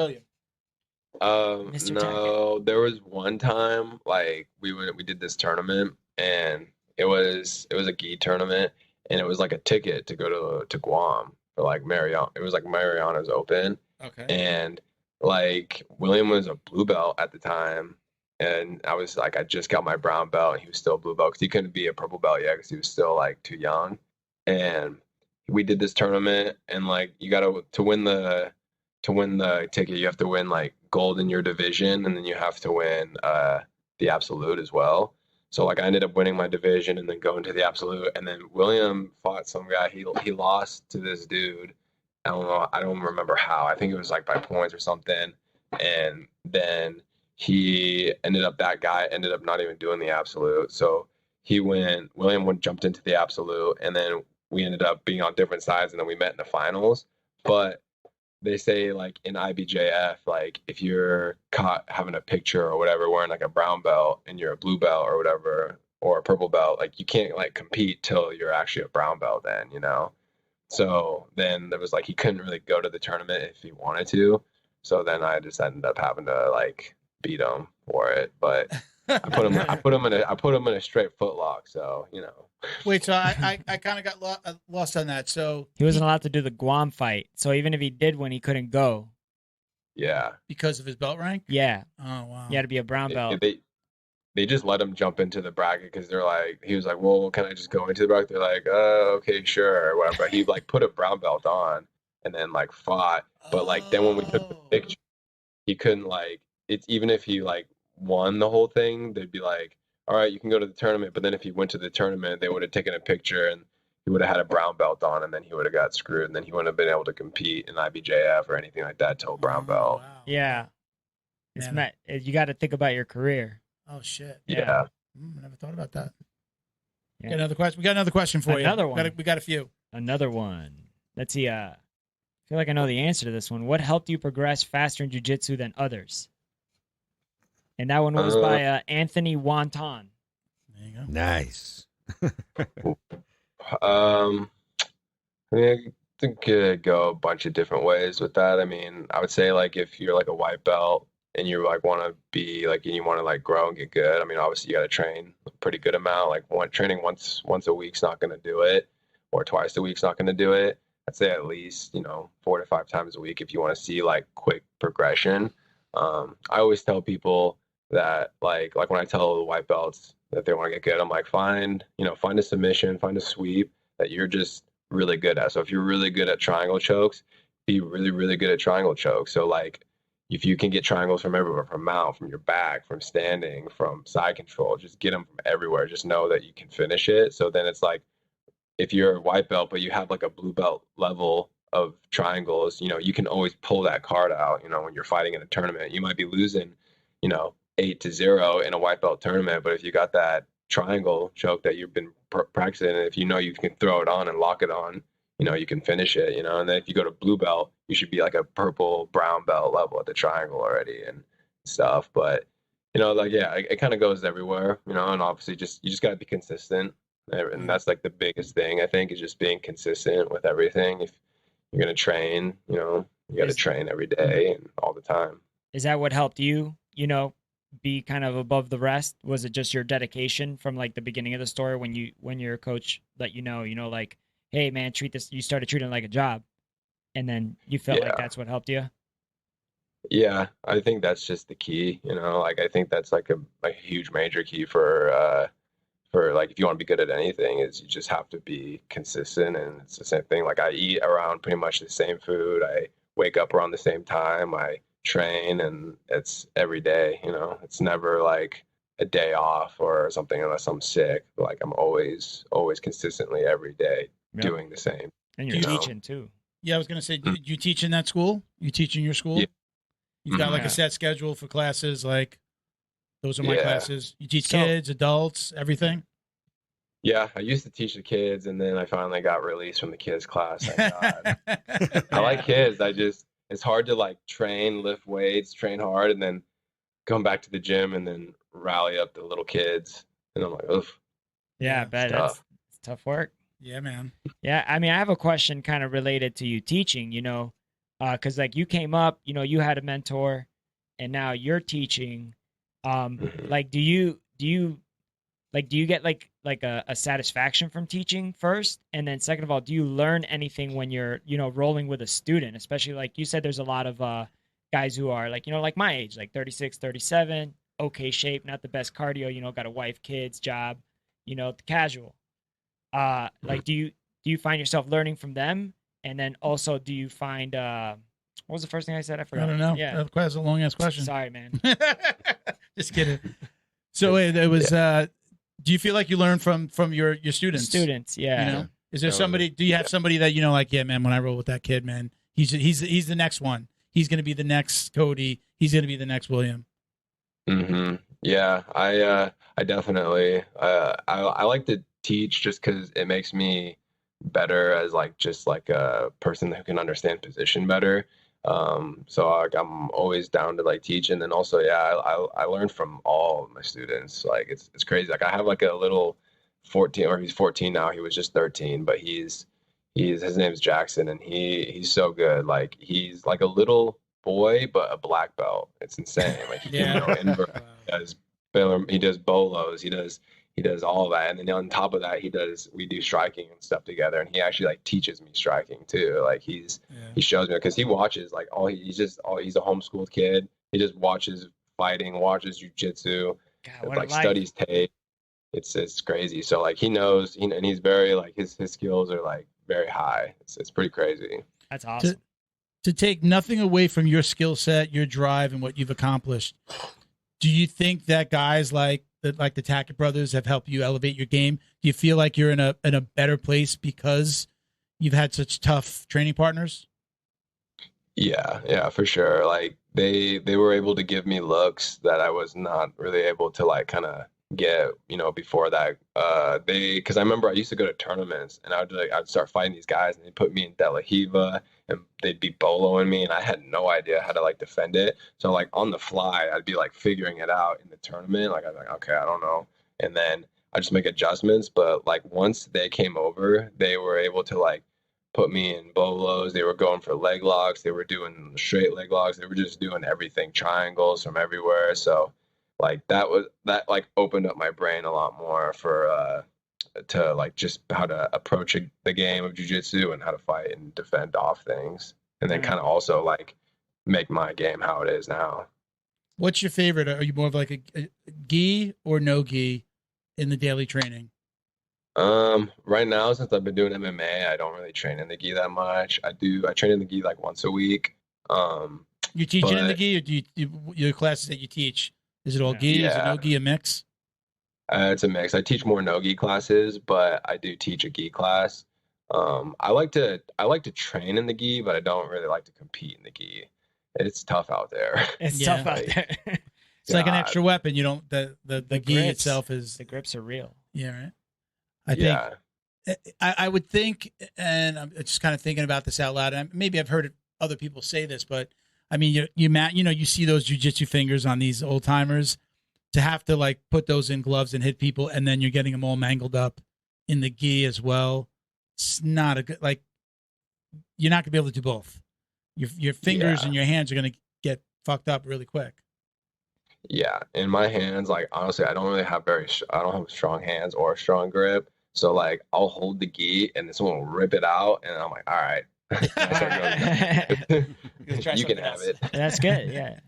No, there was one time like we did this tournament, and it was a gi tournament, and it was like a ticket to go to Guam for like Mariana. It was like Mariana's Open. Okay. And like William was a blue belt at the time, and I was like, I just got my brown belt, and he was still a blue belt because he couldn't be a purple belt yet because he was still like too young. And we did this tournament, and like you got to win the ticket, you have to win like gold in your division, and then you have to win the absolute as well. So like I ended up winning my division and then going to the absolute, and then William fought some guy. He lost to this dude. I don't remember how. I think it was like by points or something. And then that guy ended up not even doing the absolute. So William jumped into the absolute, and then we ended up being on different sides, and then we met in the finals. But they say like in IBJF, like if you're caught having a picture or whatever wearing like a brown belt and you're a blue belt or whatever, or a purple belt, like you can't like compete till you're actually a brown belt then, you know? So then there was like, he couldn't really go to the tournament if he wanted to. So then I just ended up having to like beat him for it. But I put him in a straight foot lock. So, you know. Wait, so I kind of got lost on that. So he wasn't allowed to do the Guam fight. So even if he did win, he couldn't go. Yeah. Because of his belt rank? Yeah. Oh, wow. He had to be a brown belt. They just let him jump into the bracket because they're like, he was like, well, can I just go into the bracket? They're like, okay, sure, or whatever. He like put a brown belt on and then like fought. But like then when we took the picture, he couldn't like, it's even if he like won the whole thing, they'd be like, all right, you can go to the tournament. But then if he went to the tournament, they would have taken a picture and he would have had a brown belt on and then he would have got screwed and then he wouldn't have been able to compete in IBJF or anything like that till brown belt. Wow. Yeah. You got to think about your career. Oh, shit. Yeah. I never thought about that. Yeah. Got another question. We got another question for you. Another one. We got a few. Another one. Let's see. I feel like I know the answer to this one. What helped you progress faster in jiu-jitsu than others? And that one was by Anthony Wanton. There you go. Nice. I mean, I think it go a bunch of different ways with that. I mean, I would say like if you're like a white belt and you like want to be like, and you want to like grow and get good. I mean, obviously you got to train a pretty good amount. Like training once a week's not going to do it, or twice a week's not going to do it. I'd say at least, 4 to 5 times a week if you want to see like quick progression. I always tell people that like when I tell the white belts that they want to get good, I'm like, find a submission, find a sweep that you're just really good at. So if you're really good at triangle chokes, be really, really good at triangle chokes. So like if you can get triangles from everywhere, from mount, from your back, from standing, from side control, just get them from everywhere. Just know that you can finish it. So then it's like, if you're a white belt, but you have like a blue belt level of triangles, you can always pull that card out, when you're fighting in a tournament. You might be losing, 8-0 in a white belt tournament, but if you got that triangle choke that you've been practicing, and if you can throw it on and lock it on, you can finish it, and then if you go to blue belt, you should be like a purple brown belt level at the triangle already and stuff. But, it kind of goes everywhere, and obviously you just got to be consistent. And that's like the biggest thing, I think, is just being consistent with everything. If you're going to train, you got to train every day and all the time. Is that what helped you, be kind of above the rest? Was it just your dedication from like the beginning of the story when your coach let you know, like, hey man, you started treating it like a job, and then you felt like that's what helped you? Yeah, I think that's just the key, like I think that's like a huge major key for like if you want to be good at anything, is you just have to be consistent. And it's the same thing. Like I eat around pretty much the same food. I wake up around the same time. I train, and it's every day, it's never like a day off or something unless I'm sick. Like I'm always consistently every day doing the same. And you're teaching too. Yeah, I was gonna say, do you teach in that school? You teach in your school? Yeah. You've got like a set schedule for classes, like those are my classes. You teach kids, adults, everything? Yeah, I used to teach the kids, and then I finally got released from the kids class. Thank God. I like kids. It's hard to like train, lift weights, train hard, and then come back to the gym and then rally up the little kids. And I'm like, oof. Yeah, I bet that's tough work. Yeah, man. Yeah, I mean, I have a question kind of related to you teaching, because like you came up, you had a mentor, and now you're teaching. Like, do you get like a satisfaction from teaching first? And then second of all, do you learn anything when you're, rolling with a student? Especially like you said, there's a lot of guys who are like, like my age, like 36, 37, okay shape, not the best cardio, got a wife, kids, job, casual. Like, do you find yourself learning from them? And then also, do you find, what was the first thing I said? I forgot. I don't know. Yeah. That's a long ass question. Sorry, man. Just kidding. So it was, do you feel like you learn from your students? Students, yeah. Is there somebody? Do you have somebody that like? Yeah, man. When I roll with that kid, man, he's the next one. He's going to be the next Cody. He's going to be the next William. Mm-hmm. Yeah, I definitely. I like to teach just because it makes me better as like just like a person who can understand position better. So like, I'm always down to like teach. And then also, yeah, I learned from all of my students. Like it's crazy. Like I have like a little 14, or he's 14 now. He was just 13, but his name's Jackson, and he's so good. Like he's like a little boy, but a black belt. It's insane. Like he can invert, he does bolos, he does all of that, and then on top of that, we do striking and stuff together, and he actually like teaches me striking too. Like he shows me, because he watches like he's a homeschooled kid. He just watches fighting, watches jiu-jitsu, like studies tape. It's crazy. So like he knows, and he's very like his skills are like very high. It's pretty crazy. That's awesome. To take nothing away from your skill set, your drive, and what you've accomplished, do you think that guys like the Tackett brothers have helped you elevate your game? Do you feel like you're in a better place because you've had such tough training partners? Yeah, for sure. Like they were able to give me looks that I was not really able to like kind of get, before that. Because I remember I used to go to tournaments, and I'd start fighting these guys, and they'd put me in De La Hiva, and they'd be boloing me, and I had no idea how to like defend it. So like on the fly, I'd be like figuring it out in the tournament. Like I'd be like, okay, I don't know, and then I just make adjustments. But like once they came over, they were able to like put me in bolos. They were going for leg locks. They were doing straight leg locks. They were just doing everything, triangles from everywhere. So like that like opened up my brain a lot more for to like just how to approach the game of jiu-jitsu and how to fight and defend off things, and then kind of also like make my game how it is now. What's your favorite? Are you more of like a gi or no gi in the daily training? Right now, since I've been doing MMA, I don't really train in the gi that much. I train in the gi like once a week. You teaching in the gi, or do your classes that you teach, is it all gi? Is it no gi, a mix? It's a mix. I teach more no-gi classes, but I do teach a gi class. I like to train in the gi, but I don't really like to compete in the gi. It's tough out there. It's tough out there. It's like an extra weapon. You don't the gi grips, itself is the grips are real. Yeah, right. I think I would think, and I'm just kind of thinking about this out loud. And maybe I've heard other people say this, but I mean, you see those jiu-jitsu fingers on these old timers. To have to like put those in gloves and hit people, and then you're getting them all mangled up in the gi as well. It's not a good, like, you're not gonna be able to do both. Your fingers and your hands are gonna get fucked up really quick. Yeah, in my hands, like honestly, I don't have strong hands or a strong grip. So like I'll hold the gi and then someone will rip it out, and I'm like, all right. You can have it. That's good. Yeah.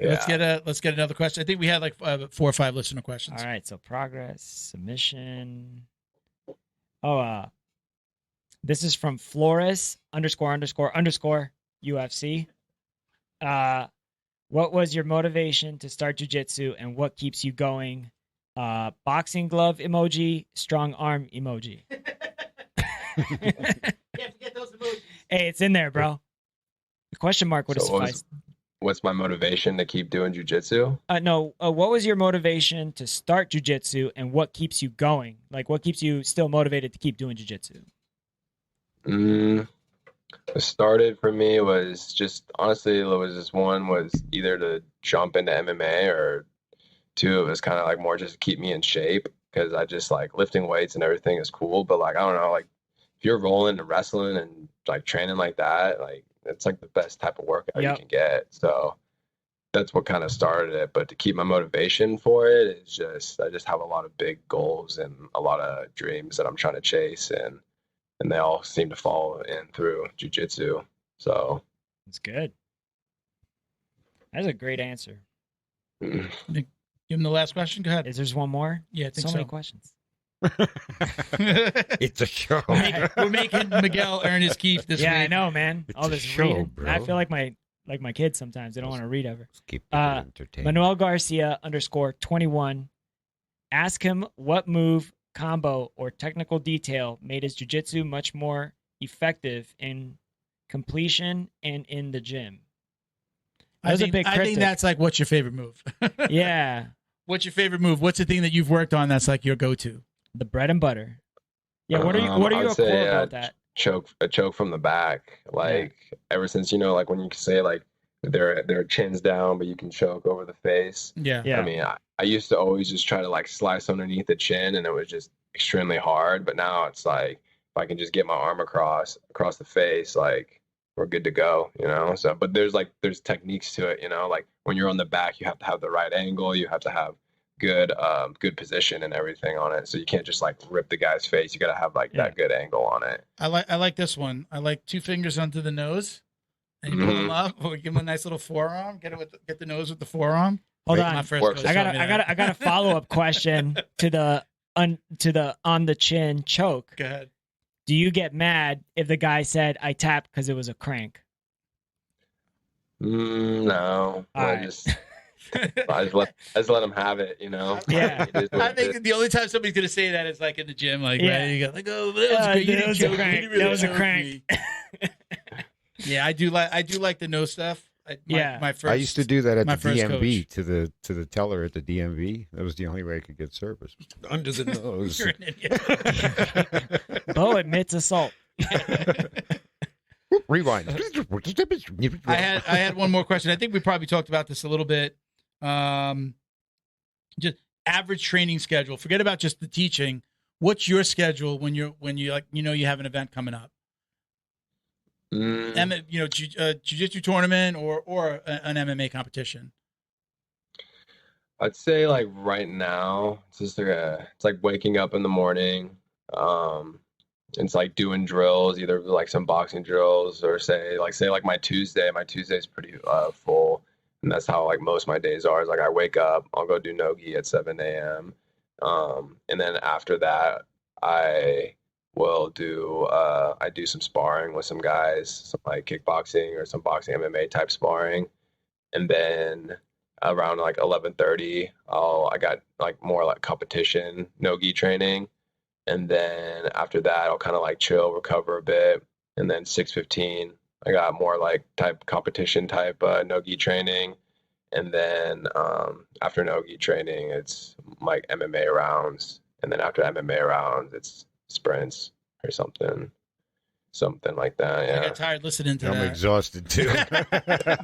Let's get another question. I think we had like 4 or 5 listener questions. All right, so progress, submission. This is from Flores ___ UFC. What was your motivation to start jiu-jitsu, and what keeps you going? Boxing glove emoji, strong arm emoji. Can't forget those emojis. Hey, it's in there, bro. The question mark would have sufficed. What's my motivation to keep doing jiu-jitsu? No. What was your motivation to start jiu-jitsu, and what keeps you going? Like, what keeps you still motivated to keep doing jiu-jitsu? What started for me was just, honestly, it was just one was either to jump into MMA, or 2, it was kind of like more just to keep me in shape, because I just like lifting weights and everything is cool. But like, I don't know, like if you're rolling and wrestling and like training like that, like, it's like the best type of workout you can get. So that's what kind of started it. But to keep my motivation for it is just, I just have a lot of big goals and a lot of dreams that I'm trying to chase, and they all seem to fall in through jiu-jitsu. So it's good. That's a great answer. Give him the last question. Go ahead. Is there one more? Yeah, I think so. Many questions. It's a show. We're making Miguel earn his keep this week. Yeah, I know, man. It's all a this show, reading. bro. I feel like my kids sometimes. They don't want to read ever. Let's keep people entertained. Manuel Garcia _21. Ask him what move, combo, or technical detail made his jiu-jitsu much more effective in completion and in the gym. I think that's like, what's your favorite move? Yeah. What's your favorite move? What's the thing that you've worked on that's like your go-to? The bread and butter. Yeah, what are you core about that? a choke from the back. Like ever since, like when you can say like their chin's down, but you can choke over the face. Yeah. Yeah. I mean, I used to always just try to like slice underneath the chin, and it was just extremely hard. But now it's like if I can just get my arm across the face, like we're good to go, So, but there's techniques to it, like when you're on the back, you have to have the right angle, you have to have good position and everything on it. So you can't just like rip the guy's face. You got to have like that good angle on it. I like this one. I like 2 fingers onto the nose, and you pull them up, or give him a nice little forearm. Get the nose with the forearm. Hold Right, on, my first Works. coach told me that. I got a follow up question to the on the chin choke. Go ahead. Do you get mad if the guy said I tapped because it was a crank? No, All right. I just let him have it, Yeah. It is what I it think is. the only time somebody's gonna say that is like in the gym, like Yeah. right, you go like, oh, that was great. You that didn't was a choke me. crank. You didn't really That was a choke crank. me. Yeah, I do like the nose stuff. My first. I used to do that at my the first DMV to the teller at the DMV. That was the only way I could get service. Under the nose. You're an idiot. Bo admits assault. Rewind. I had one more question. I think we probably talked about this a little bit. Just average training schedule. Forget about just the teaching. What's your schedule when you like you have an event coming up? Jiu-jitsu tournament or an MMA competition. I'd say like right now, it's just it's like waking up in the morning. It's like doing drills, either like some boxing drills or say like my Tuesday. My Tuesday is pretty full, and that's how like most of my days are. Is like I wake up, I'll go do no-gi at 7 a.m. And then after that, I will do I do some sparring with some guys, some like kickboxing or some boxing MMA type sparring, and then around like 11:30, I got like more like competition no-gi training. And then after that, I'll kind of like chill, recover a bit. And then 6:15, I got more like type competition type no-gi training. And then after no-gi training, it's like MMA rounds. And then after MMA rounds, it's sprints or something like that. Yeah. I got tired listening to I'm that. exhausted too.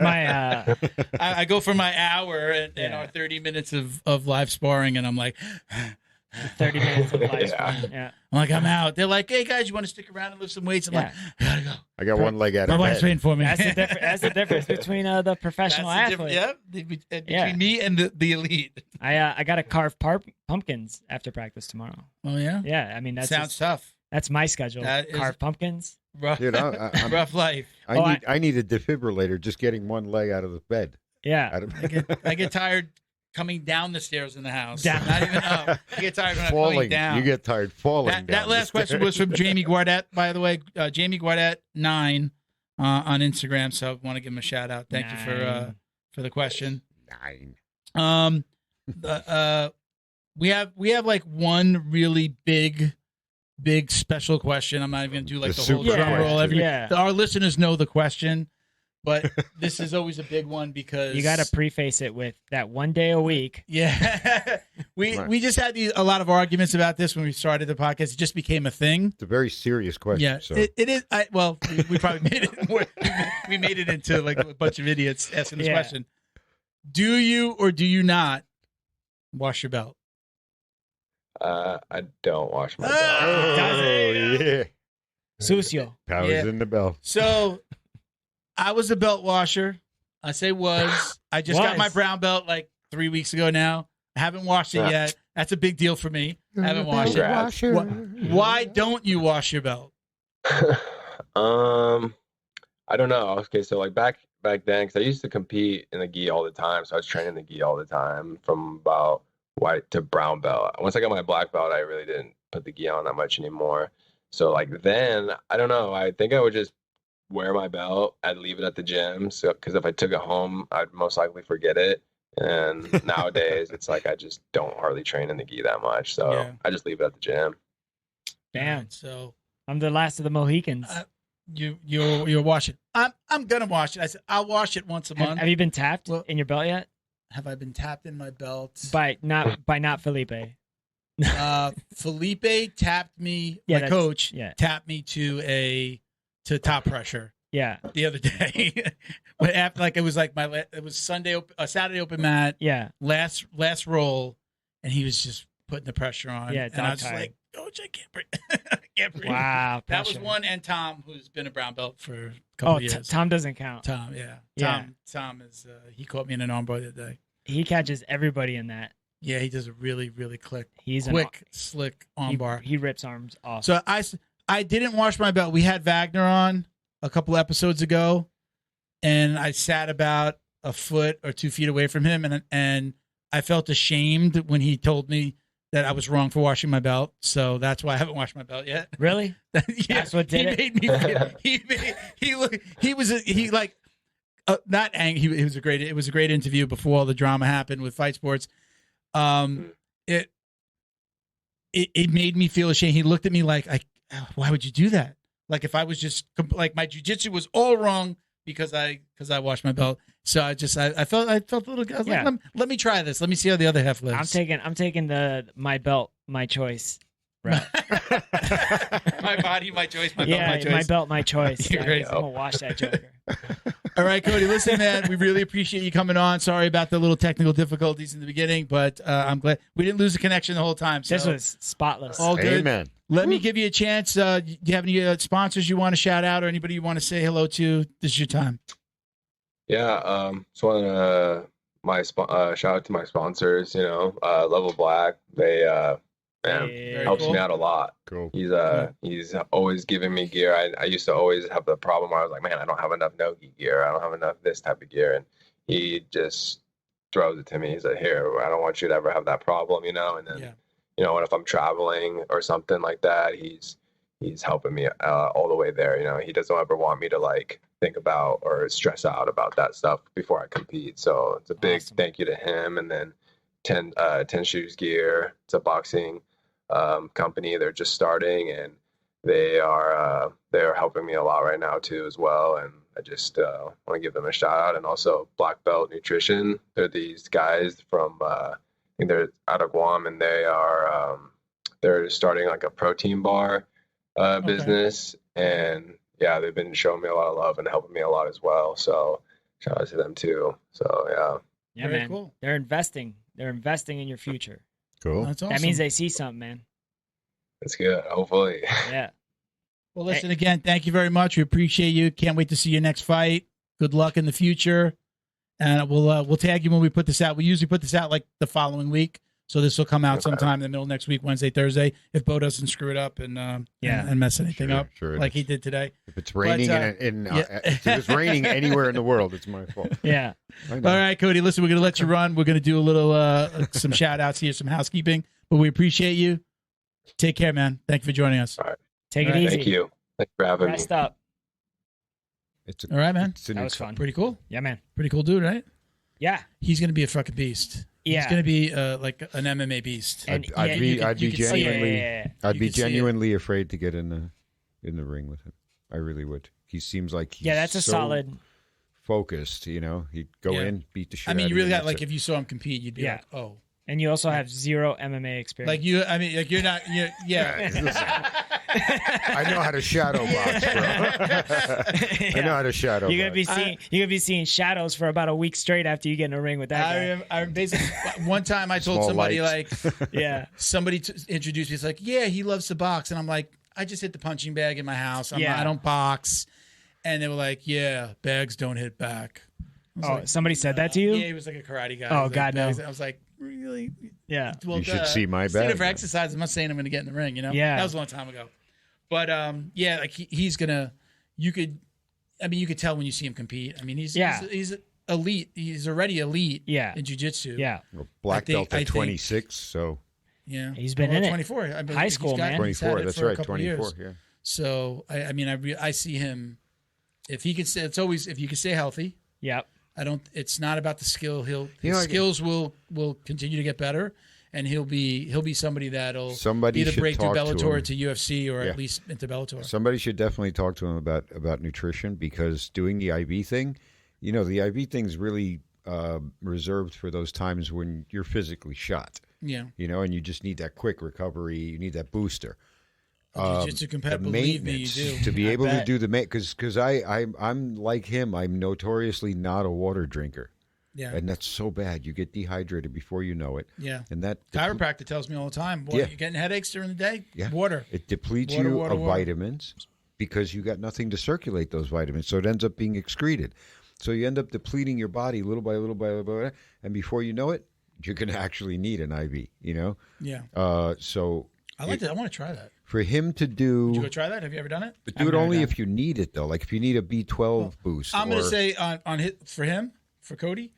I go for my hour and our 30 minutes of live sparring, and I'm like, 30 minutes of live Yeah. sparring. Yeah. I'm like, I'm out. They're like, hey guys, you want to stick around and lift some weights? I'm like, I gotta go. I got one leg out My of wife's bed. waiting for me. That's the difference between the professional That's the athlete. difference. Yeah, between me and the elite. I got to carve pumpkins after practice tomorrow. Oh yeah, Yeah, I mean that's sounds tough. that's my schedule. That is- Carve pumpkins. Rough, Dude, I'm- rough life. I need a defibrillator just getting one leg out of the bed. Yeah. Out of I get tired coming down the stairs in the house. Down. Not even up. I get tired when I'm going falling. down. You get tired falling down. That last the question stairs. was from Jamie Guardet, by the way. Jamie Guardet 9 on Instagram. So I want to give him a shout out. Thank you for the question. 9. We have like one really big special question. I'm not even gonna do like The the whole super drum roll. question. Yeah. Our listeners know the question, but this is always a big one because You got to preface it with that one day a week. Yeah, Right. we just had a lot of arguments about this when we started the podcast. It just became a thing. It's a very serious question. Yeah, So. it is. We probably made it more. We made it into like a bunch of idiots asking this Yeah. question. Do you or do you not wash your belt? I don't wash my Ah! belt. Oh, yeah. Sucio. Powers Yeah. in the belt. So I was a belt washer. I say was. I just got Was. my brown belt like 3 weeks ago now. I haven't washed it Yeah. yet. That's a big deal for me. I haven't washed it. Congrats. Why don't you wash your belt? I don't know. Okay, so like back then, because I used to compete in the gi all the time, so I was training the gi all the time from about white to brown belt. Once I got my black belt, I really didn't put the gi on that much anymore. So like then, I don't know. I think I would just wear my belt. I'd leave it at the gym, so because if I took it home, I'd most likely forget it. And nowadays, it's like I just don't hardly train in the gi that much, so Yeah. I just leave it at the gym. Damn. So I'm the last of the Mohicans. you're washing. I'm gonna wash it. I said I'll wash it once a month. Have you been tapped Well- in your belt yet? Have I been tapped in my belt? By not Felipe. Felipe tapped me. Yeah, my coach tapped me to top pressure. Yeah. The other day, but after it was Saturday open mat. Yeah. Last roll, and he was just putting the pressure on. Yeah. And I was just like, Coach, I can't breathe. I can't breathe. Wow. That was one. And Tom, who's been a brown belt for a couple years. Tom doesn't count. Tom, yeah. Tom is. He caught me in an armbar the other day. He catches everybody in that. Yeah, he does a really, really quick, slick armbar. He rips arms off. So I didn't wash my belt. We had Wagner on a couple episodes ago, and I sat about a foot or 2 feet away from him, and I felt ashamed when he told me that I was wrong for washing my belt. So that's why I haven't washed my belt yet. Really? Yeah, that's what did it. Made me not angry. It was a great interview before all the drama happened with Fight Sports. It made me feel ashamed. He looked at me like, why would you do that? Like if I was just like my jiu-jitsu was all wrong because I washed my belt. So I felt a little. I was like, let me try this. Let me see how the other half lives. I'm taking my belt, my choice. Right. My body, my choice. My belt, my choice. My belt, my choice. You're crazy. I'm gonna wash that joker. All right, Cody. Listen, man, we really appreciate you coming on. Sorry about the little technical difficulties in the beginning, but I'm glad we didn't lose the connection the whole time. So. This was spotless. All good. Amen. Let me give you a chance. Do you have any sponsors you want to shout out, or anybody you want to say hello to? This is your time. Yeah. Just want to shout out to my sponsors. Level Black. They helps me out a lot. Cool. He's always giving me gear. I used to always have the problem where I was like, man, I don't have enough no-gi gear. I don't have enough this type of gear, and he just throws it to me. He's like, here, I don't want you to ever have that problem, and then. What if I'm traveling or something like that? He's helping me all the way there. He doesn't ever want me to like think about or stress out about that stuff before I compete. So it's a big thank you to him. And then 10 Shoes Gear. It's a boxing company. They're just starting, and they're helping me a lot right now too as well. And I just want to give them a shout out. And also Black Belt Nutrition. They're these guys from. I think they're out of Guam, and they're starting like a protein bar business, and they've been showing me a lot of love and helping me a lot as well. So shout out to them too. So Very man. Cool. They're investing in your future. Cool. That's awesome. That means they see something, man. That's good. Hopefully. Yeah. Well, listen again. Thank you very much. We appreciate you. Can't wait to see your next fight. Good luck in the future. And we'll tag you when we put this out. We usually put this out like the following week, so this will come out sometime in the middle of next week, Wednesday, Thursday, if Bo doesn't screw it up and mess anything up like he did today. If it's raining if it's raining anywhere in the world, it's my fault. Yeah. All right, Cody. Listen, we're gonna let you run. We're gonna do a little some shout outs here, some housekeeping, but we appreciate you. Take care, man. Thank you for joining us. All right. Take it easy. Thank you. Thanks for having me. Rest up. All right, man. That was fun. Pretty cool. Yeah, man. Pretty cool dude, right? Yeah. He's going to be a fucking beast. Yeah. He's going to be like an MMA beast. I'd be genuinely afraid to get in the ring with him. I really would. He seems like he's that's a solid focused, He'd go in, beat the shit out of you really got it. if you saw him compete, you'd be like, oh. And you also have zero MMA experience. You're not. I know how to shadow box, bro. I know how to shadow. You're gonna be seeing shadows for about a week straight after you get in a ring with that guy. I basically one time I told somebody somebody introduced me. It's like, he loves to box, and I'm like, I just hit the punching bag in my house. I don't box, and they were like, bags don't hit back. Somebody said that to you? Yeah, he was like a karate guy. Oh God, no. I was like, really? Yeah. Well, you should see my bag. For exercise, I'm not saying I'm going to get in the ring. Yeah. That was a long time ago. But he's gonna. You could tell when you see him compete. I mean, he's elite. He's already elite. Yeah. In jiu-jitsu. Yeah. Black belt at 26. So. Yeah. He's been in 24. I believe high school, man. 24. That's right. 24. Years. Yeah. So I see him. If he can stay, if you can stay healthy. Yep. It's not about the skill. His skills will continue to get better, and he'll be somebody that'll either break through Bellator to UFC or at least into Bellator. Somebody should definitely talk to him about nutrition, because doing the IV thing, the IV thing's really reserved for those times when you're physically shot. Yeah. And you just need that quick recovery. You need that booster. Jiu-jitsu competitor, believe me, you do. To be able to do the because I'm like him. I'm notoriously not a water drinker. Yeah. And that's so bad. You get dehydrated before you know it. Yeah. And that chiropractor tells me all the time, boy, you're getting headaches during the day? Yeah. Water. It depletes you of vitamins because you got nothing to circulate those vitamins. So it ends up being excreted. So you end up depleting your body little by little by little, and before you know it, you're going to actually need an IV, Yeah. So I like that. I want to try that. For him to do... Would you go try that? Have you ever done it? But do it only if you need it, though. Like if you need a B12 boost. I'm going to say for Cody.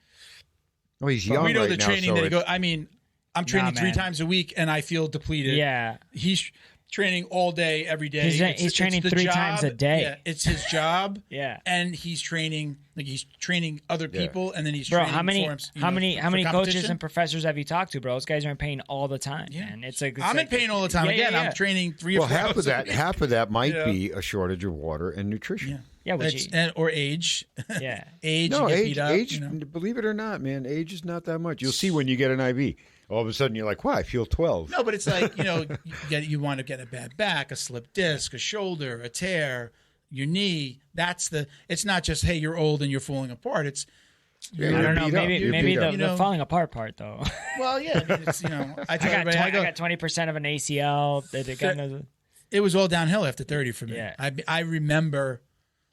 Oh, he's young we know right the now, training so that he goes. I mean, I'm training 3 times a week, and I feel depleted. Yeah. He's training all day, every day. He's training 3 times a day. Yeah, it's his job. Yeah. And he's training other people, and then he's training for how many coaches and professors have you talked to, bro? Those guys are in pain all the time. Yeah. And I'm in pain all the time. Again, I'm training 3 or 4 hours half of that might be a shortage of water and nutrition. Yeah. Or age. Yeah. age. No, age. Up, believe it or not, man, age is not that much. You'll see when you get an IV. All of a sudden, you're like, wow, I feel 12. No, but it's like, you want to get a bad back, a slipped disc, a shoulder, a tear, your knee. It's not just, hey, you're old and you're falling apart. It's, I don't know. Maybe the falling apart part, though. Well, yeah. I mean, it's, I got 20% of an ACL. It was all downhill after 30 for me. Yeah. I remember,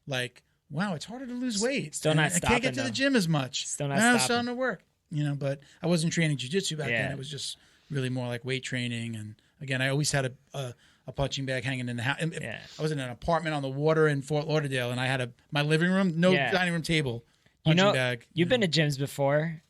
like, wow, it's harder to lose weight. Still not stopping. I can't get to the gym as much. Still not stopping. It's starting to work. But I wasn't training jiu-jitsu back then. It was just really more like weight training. And again, I always had a punching bag hanging in the house. I was in an apartment on the water in Fort Lauderdale, and I had my living room, dining room table, punching bag. You've been to gyms before,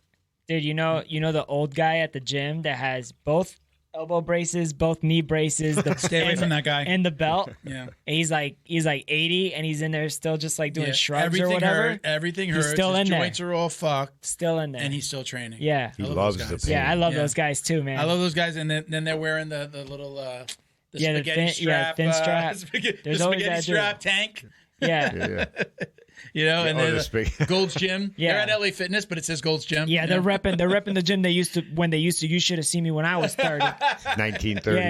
dude. You know the old guy at the gym that has both elbow braces, both knee braces. Stay away from that guy. And the belt. Yeah. And he's like 80, and he's in there still just like doing shrugs or whatever. Everything hurts. He's still His in there. joints are all fucked. Still in there. And he's still training. Yeah. He loves the pain. Yeah, I love those guys too, man. I love those guys. And then they're wearing the little spaghetti strap. Thin strap. The spaghetti strap tank. Yeah. And then Gold's Gym. Yeah. They're at LA Fitness, but it says Gold's Gym. Yeah, they're repping the gym when they used to. You should have seen me when I was 30. 1930. Yeah,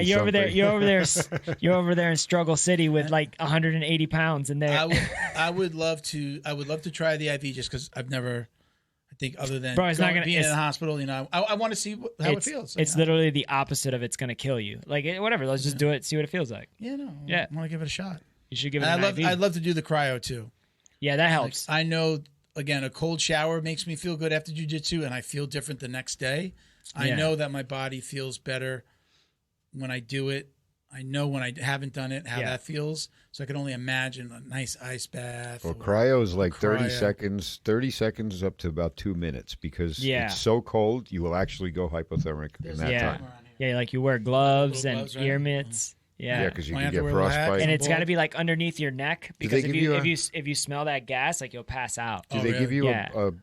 you're over there in Struggle City with like 180 pounds in there. I would love to try the IV just because I've never. I think other than being in the hospital, I want to see how it feels. It's literally the opposite of it's going to kill you. Like whatever, let's just do it, see what it feels like. I want to give it a shot. You should give it an IV. I'd love to do the cryo too. Yeah, that helps. I know, again, a cold shower makes me feel good after jiu-jitsu, and I feel different the next day. I know that my body feels better when I do it. I know when I haven't done it how that feels. So I can only imagine a nice ice bath. Well, cryo is like 30 seconds up to about 2 minutes because it's so cold, you will actually go hypothermic in that time. Yeah, like you wear gloves and ear mitts. Yeah, because you can get frostbite, and it's got to be like underneath your neck because if you smell that gas, like you'll pass out. Do they give you a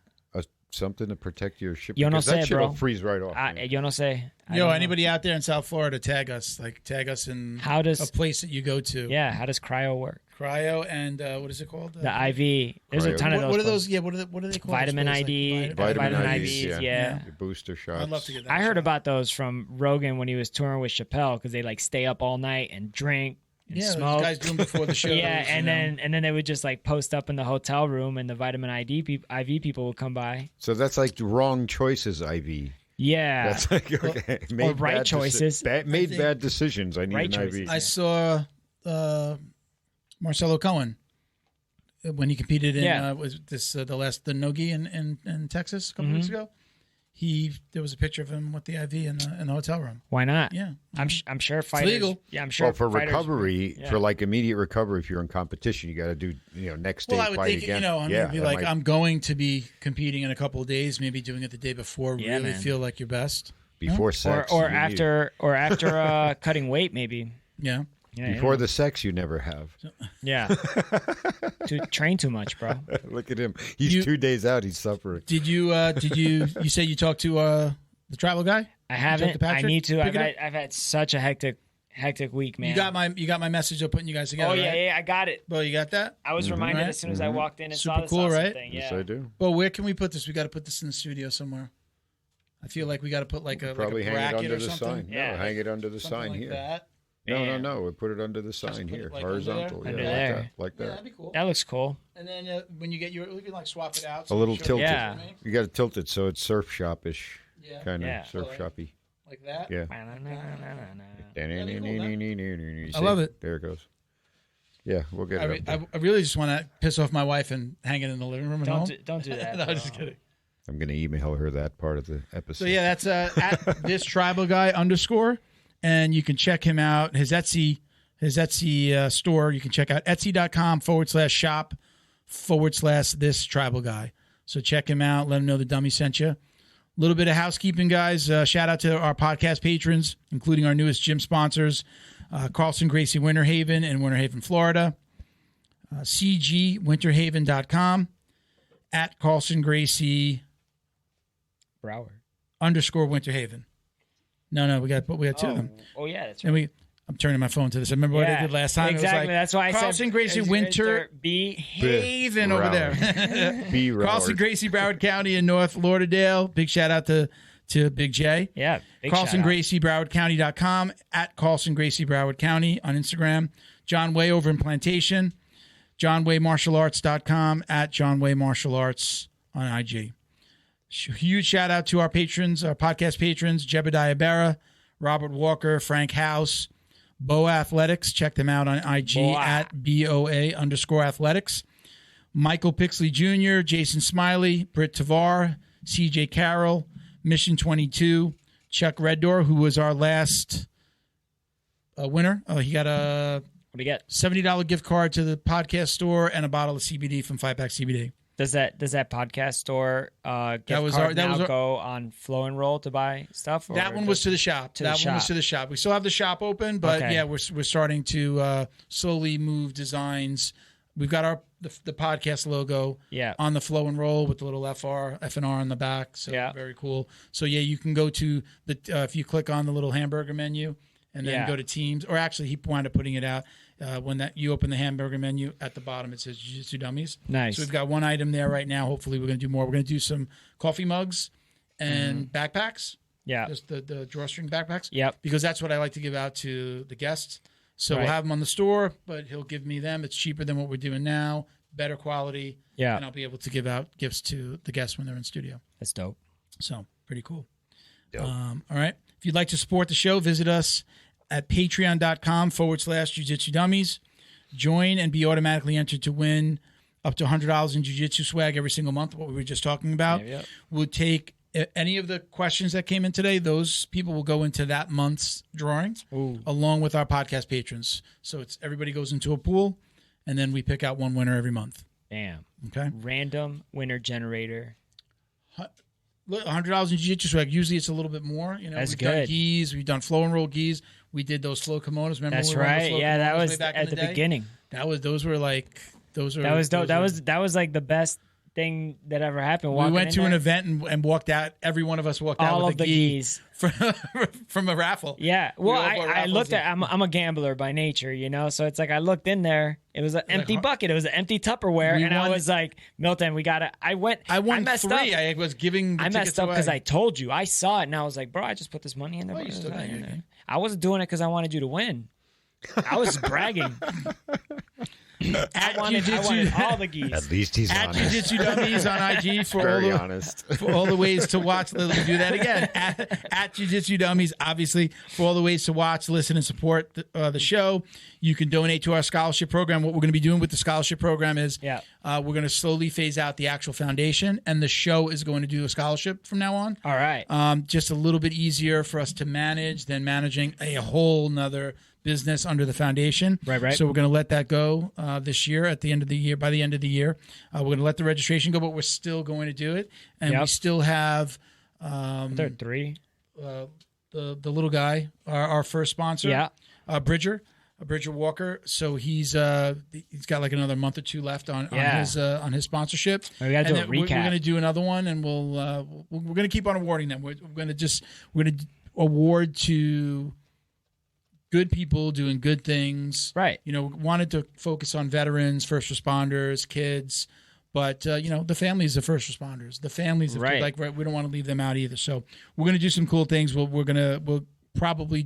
something to protect your ship? Yo no because that sé, bro. Will freeze right off. Yo no sé. Anybody out there in South Florida, tag us in a place that you go to. Yeah, how does cryo work? Cryo and what is it called? The IV. There's a ton of those. What are those? Yeah, what are they called? Vitamin ID. Vitamin IVs. Yeah. Your booster shots. I'd love to get that. I heard about those from Rogan when he was touring with Chappelle because they like stay up all night and drink. And smoke. Those guys do them before the show. And then they would just like post up in the hotel room, and the vitamin IV people would come by. So that's like the wrong choices IV. Yeah, that's like okay. Or right choices. Made bad decisions. I need an IV. I saw Marcelo Cohen when he competed in was this the Nogi in Texas a couple weeks ago. There was a picture of him with the IV in the hotel room. Why not? Yeah, I'm sure fighters. It's legal. Yeah, I'm sure. Well, for recovery, for like immediate recovery, if you're in competition, you got to do next day. Well, I would think again. I'm going to be competing in a couple of days, maybe doing it the day before. Really feel like your best before sex, or after cutting weight, maybe. Yeah. Before the sex you never have. Yeah. To train too much, bro. Look at him. He's 2 days out. He's suffering. Did you say you talked to the travel guy? I haven't. I need to. I've had such a hectic week, man. You got my message of putting you guys together. Oh yeah, right? yeah, I got it. Well, you got that? I was reminded as soon as I walked in and Super saw this cool, awesome right? thing. Yes, Yeah. I do. Well, where can we put this? We got to put this in the studio somewhere. I feel like we got to put like a Probably like a hang it bracket under or the something. sign. Yeah. No, hang it under the Something sign like here. that. No. We put it under the sign put it, here, like, under there? horizontal. Under yeah, there. like Yeah, that. that'd be cool. That looks cool. And then when you get your, we can like swap it out. A little tilted. Yeah. You got to tilt it so it's surf shop-ish, Yeah. kind of Yeah. surf Like- shoppy. Like that. Yeah. I love it. There it goes. Yeah, we'll get it. up there. I really just want to piss off my wife and hang it in the living room at home. Don't do that. No, just kidding. I'm going to email her that part of the episode. So yeah, that's at this tribal guy _, and you can check him out. His Etsy store. You can check out etsy.com/shop/this tribal guy. So check him out. Let him know the dummy sent you. A little bit of housekeeping, guys. Shout out to our podcast patrons, including our newest gym sponsors, Carlson Gracie Winter Haven in Winter Haven, Florida. CGWinterhaven.com at Carlson Gracie Broward. _Winter Haven. No, we got two of them. Oh yeah, that's And right. I'm turning my phone to this. I remember what I did last time. Exactly. It was like That's why I Carlson said Gracie Winter B. Haven over there. B. Carlson Broward. Gracie Broward County in North Lauderdale. Big shout out to Big J. Yeah. Big Carlson shout out. Gracie BrowardCounty.com at Carlson Gracie Broward County on Instagram. John Way over in Plantation. JohnWayMartialArts.com at John Way Martial Arts on IG. Huge shout out to our patrons, our podcast patrons, Jebediah Berra, Robert Walker, Frank House, Bo Athletics. Check them out on IG at BOA_athletics. Michael Pixley Jr., Jason Smiley, Britt Tavar, CJ Carroll, Mission 22, Chuck Reddoor, who was our last winner. He got a What do you get? $70 gift card to the podcast store and a bottle of CBD from Fight Back CBD. Does that podcast store gift card now go on Flow and Roll to buy stuff? Or That one was to the shop. One was to the shop. We still have the shop open, but Okay. yeah, we're starting to slowly move designs. We've got the podcast logo on the Flow and Roll with the little F&R on the back. So very cool. So yeah, you can go to the if you click on the little hamburger menu and then go to teams, or actually he wound up putting it out. When you open the hamburger menu at the bottom, it says Jiu Jitsu Dummies. Nice. So we've got one item there right now. Hopefully we're going to do more. We're going to do some coffee mugs and backpacks. Yeah. Just the drawstring backpacks. Yep. Because that's what I like to give out to the guests. So we'll have them on the store, but he'll give me them. It's cheaper than what we're doing now, better quality. Yeah. And I'll be able to give out gifts to the guests when they're in studio. That's dope. So pretty cool. Dope. All right. If you'd like to support the show, visit us at patreon.com/Jiu-Jitsu Dummies. Join and be automatically entered to win up to $100 in Jiu-Jitsu swag every single month, what we were just talking about. Yep. We'll take any of the questions that came in today. Those people will go into that month's drawing along with our podcast patrons. So it's everybody goes into a pool, and then we pick out one winner every month. Damn. Okay. Random winner generator. $100 in Jiu-Jitsu swag. Usually it's a little bit more. You know, That's we've done good. gis, we've done flow and roll gis. We did those flow kimonos. Remember? That's when we were on the right. flow Yeah, that kimonos was way back in at the day? beginning. That was dope. That was dope. That was like the best thing that ever happened. We went to an event and walked out. Every one of us walked out all with of the gi gis from a raffle. Yeah. We Well, all bought I raffles looked at. I'm a gambler by nature, you know. So it's like I looked in there. It was an empty bucket. It was an empty Tupperware, and I was like, Milton, we gotta. I won I messed 3. Up. I was giving. I messed up because I told you. I saw it, and I was like, bro, I just put this money in there. Well, you still got your gi. I wasn't doing it because I wanted you to win. I was bragging. I wanted all the geese. At least he's At honest. Jiu-Jitsu Dummies on IG for Very honest. for all the ways to watch. Let me do that again. At Jiu-Jitsu Dummies, obviously, for all the ways to watch, listen, and support the show. You can donate to our scholarship program. What we're going to be doing with the scholarship program is we're going to slowly phase out the actual foundation, and the show is going to do a scholarship from now on. All right. Just a little bit easier for us to manage than managing a whole nother business under the foundation. Right. So we're going to let that go this year at the end of the year. By the end of the year, we're going to let the registration go, but we're still going to do it. And we still have There are 3. the little guy, our first sponsor, Bridger Walker. So he's got like another month or 2 left on his sponsorship. We got to do a We're recap. going to do another one, and we're going to keep on awarding them. We're going to award to good people doing good things. Right. You know, wanted to focus on veterans, first responders, kids, But the families, the first responders, the families, Right. we don't want to leave them out either. So we're gonna do some cool things. We'll probably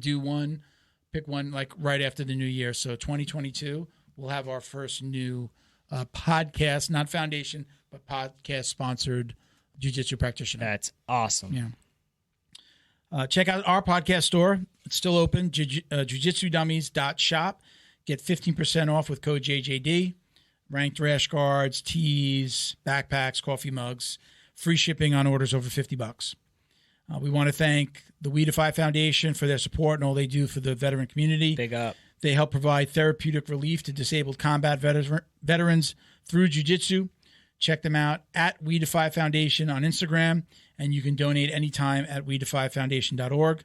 pick one like right after the new year. So 2022, we'll have our first new podcast, not foundation, but podcast sponsored jiu-jitsu practitioner. That's awesome. Yeah. Check out our podcast store. It's still open. jiujitsudummies.shop. Get 15% off with code JJD. Ranked rash guards, tees, backpacks, coffee mugs, free shipping on orders over $50. We want to thank the We Defy Foundation for their support and all they do for the veteran community. Big up. They help provide therapeutic relief to disabled combat veterans through jiu-jitsu. Check them out at We Defy Foundation on Instagram, and you can donate anytime at wedefyfoundation.org.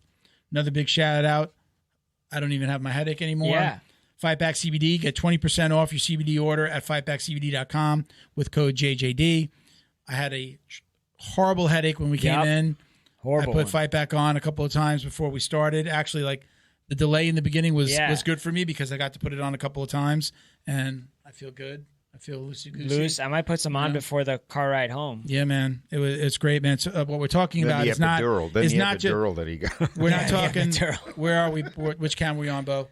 Another big shout out. I don't even have my headache anymore. Yeah. Fightback CBD. Get 20% off your CBD order at fightbackcbd.com with code JJD. I had a horrible headache when we came in. Horrible. I put Fightback on a couple of times before we started. Actually, like the delay in the beginning was good for me because I got to put it on a couple of times, and I feel good. I feel loosey-goosey. I might put some on before the car ride home. Yeah, man. It's great, man. So, what we're talking about is not Then not the epidural that he got. We're not talking. Where are we? Which camera are we on, Bo?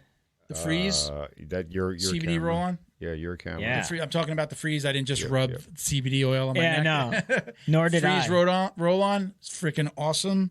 The freeze? That your CBD camera. roll on? Yeah, your camera. Yeah. I'm talking about the freeze. I didn't just rub CBD oil on my neck. No. Nor did freeze I. roll on. It's freaking awesome.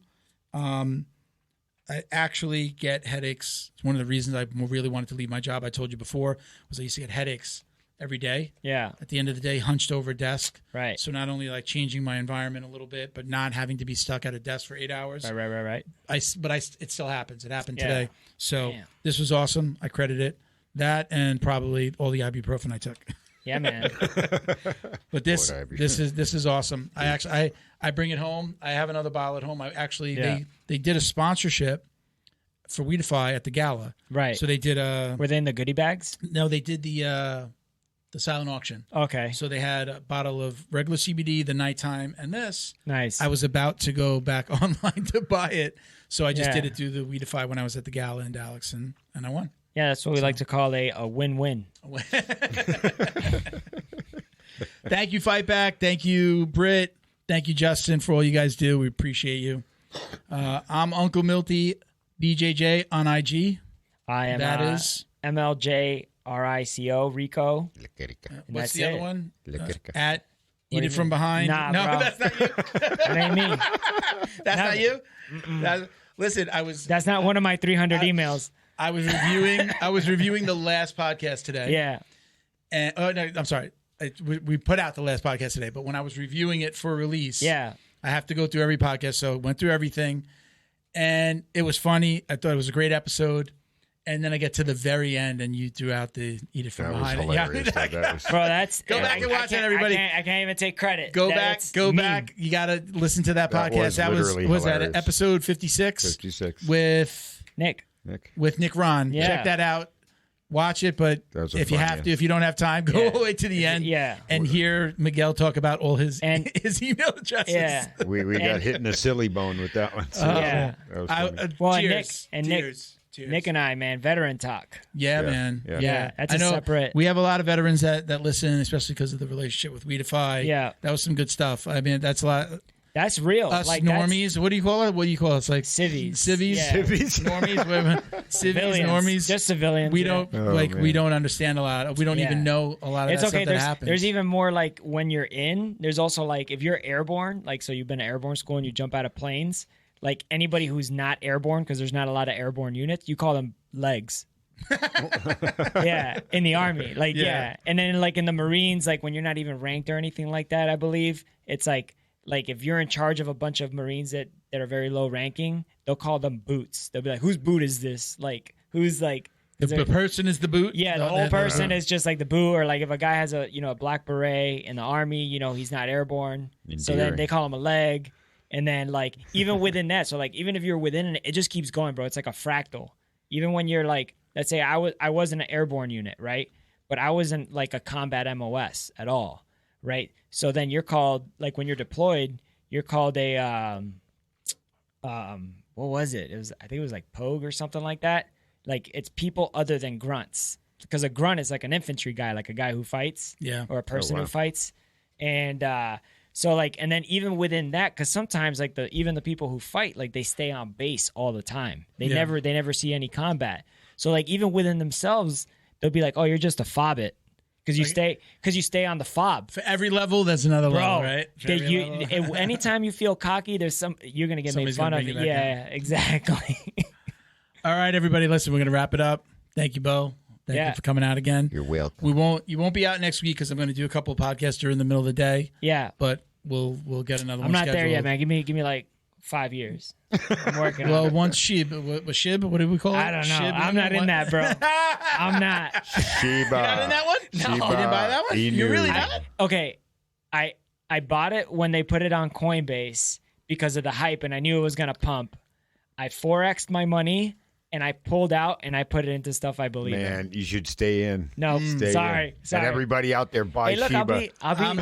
I actually get headaches. It's one of the reasons I really wanted to leave my job. I told you before was I used to get headaches every day. Yeah. At the end of the day, hunched over a desk. Right. So not only like changing my environment a little bit, but not having to be stuck at a desk for 8 hours. Right. It still happens. It happened today. So Damn. this was awesome. I credit it. That and probably all the ibuprofen I took. Yeah, man. But this is awesome. I bring it home. I have another bottle at home. They did a sponsorship for We Defy at the gala. Right. So they did Were they in the goodie bags? No, they did the silent auction. Okay. So they had a bottle of regular CBD, the nighttime, and this. Nice. I was about to go back online to buy it, so I just did it through the We Defy when I was at the gala in Dallas, and I won. Yeah, that's what we like to call a win-win. Thank you, Fightback. Thank you, Britt. Thank you, Justin, for all you guys do. We appreciate you. I'm Uncle Milty BJJ on IG. I am MLJ RICO Rico. What's the other one? At What Eat do It you From mean? Behind. Nah, no, bro. that's not you. That ain't me. That's not you. Listen, That's not one of my 300 emails. I was reviewing the last podcast today. Yeah. And no, I'm sorry. We put out the last podcast today, but when I was reviewing it for release, Yeah. I have to go through every podcast, so went through everything, and it was funny. I thought it was a great episode, and then I get to the very end, and you threw out the Eat It From That was Behind. hilarious. Yeah. That was- Bro, that's Go back and watch it, everybody. I can't even take credit. Go That's back. mean. You got to listen to that That podcast. was literally was that hilarious. episode 56 56. with Nick. Nick Ron. Yeah. Check that out. Watch it, but That was a if you fun, have yeah. to, if you don't have time, go all the way to the end. Yeah. And hear Miguel talk about all his his email addresses. Yeah. We got hit in the silly bone with that one. So Yeah. That was funny. Well, cheers. Cheers. Nick and I, man, veteran talk. Yeah, Yeah, man. yeah. Yeah, that's I a know separate. We have a lot of veterans that listen, especially because of the relationship with We Defy. Yeah. That was some good stuff. I mean, that's a lot. That's real. Us like normies. What do you call it? What do you call it? It's like Civies. Civvies. Yeah. Normies. Women. Civvies. Normies. Just civilians. We yeah. don't Oh, we man. don't understand a lot. We don't Yeah. even know a lot of It's that okay. stuff that happens. There's even more like when you're in. There's also like if you're airborne, like so you've been to airborne school and you jump out of planes. Like anybody who's not airborne, because there's not a lot of airborne units, you call them legs. Yeah, in the army, like yeah. And then like in the Marines, like when you're not even ranked or anything like that, I believe it's like if you're in charge of a bunch of Marines that are very low ranking, they'll call them boots. They'll be like, whose boot is this? Like who's like. the person is the boot. Yeah, the whole person is just like the boot, or like if a guy has a a black beret in the army, he's not airborne, so then Endearing. they call him a leg, and then like even within that, so like even if you're within it, it just keeps going, bro. It's like a fractal. Even when you're like, let's say I was in an airborne unit, right? But I wasn't like a combat MOS at all, right? So then you're called like when you're deployed, you're called a what was it? I think it was like Pogue or something like that. Like it's people other than grunts, because a grunt is like an infantry guy, like a guy who fights, Yeah. or a person wow. who fights. And so like, and then even within that, because sometimes like even the people who fight, like they stay on base all the time. They never see any combat. So like even within themselves, they'll be like, oh, you're just a fob it. Because you stay on the fob. For every level, there's another level, right? Anytime you feel cocky, you're gonna get made fun of. Yeah, exactly. All right, everybody, listen, we're gonna wrap it up. Thank you, Bo. Thank you for coming out again. You're welcome. You won't be out next week because I'm going to do a couple of podcasts during the middle of the day. Yeah, but we'll get another one. I'm not scheduled. there yet, man. Give me like 5 years. I'm working. Well, on it. once Shib, what Shib? What did we call it? I don't know. Shib, I'm not in that, bro. I'm not. Shiba. You're not in that one? No, Shiba. you didn't buy that one. You're really not. Okay, I bought it when they put it on Coinbase because of the hype, and I knew it was gonna pump. I 4x'd my money. And I pulled out and I put it into stuff I believe in. Man, you should stay in. No, sorry. And everybody out there buy look, Shiba. I'm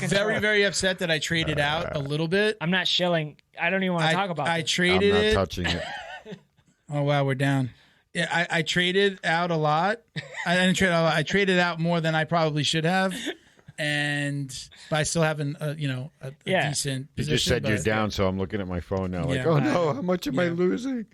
very, very upset that I traded out a little bit. I'm not shilling. I don't even want to talk about I this. traded I'm not it. touching it. Oh, wow, we're down. Yeah, I traded out a lot. I didn't trade a lot. I traded out more than I probably should have. But I still have a decent You position. just said you're down, so I'm looking at my phone now like, oh no, how much am I losing?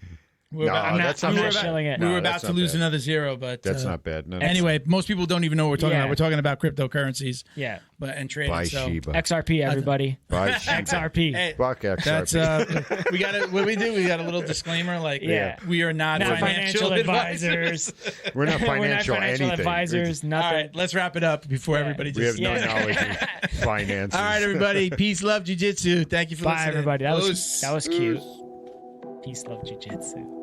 I'm not shilling it. We were about to lose another zero, but that's not bad. No, anyway, most people don't even know what we're talking about. We're talking about cryptocurrencies. Yeah, and trading. Buy so. Shiba. XRP, everybody. Buy Shiba. XRP. Hey, Fuck XRP. That's we got it. What we do? We got a little disclaimer, like we are not financial advisors. We're not financial anything. Advisors. Nothing. All right, let's wrap it up before everybody just. We have no knowledge of finance. All right, everybody. Peace, love, jiu-jitsu. Thank you for listening. Bye, everybody. That was cute. Peace, love, jiu-jitsu.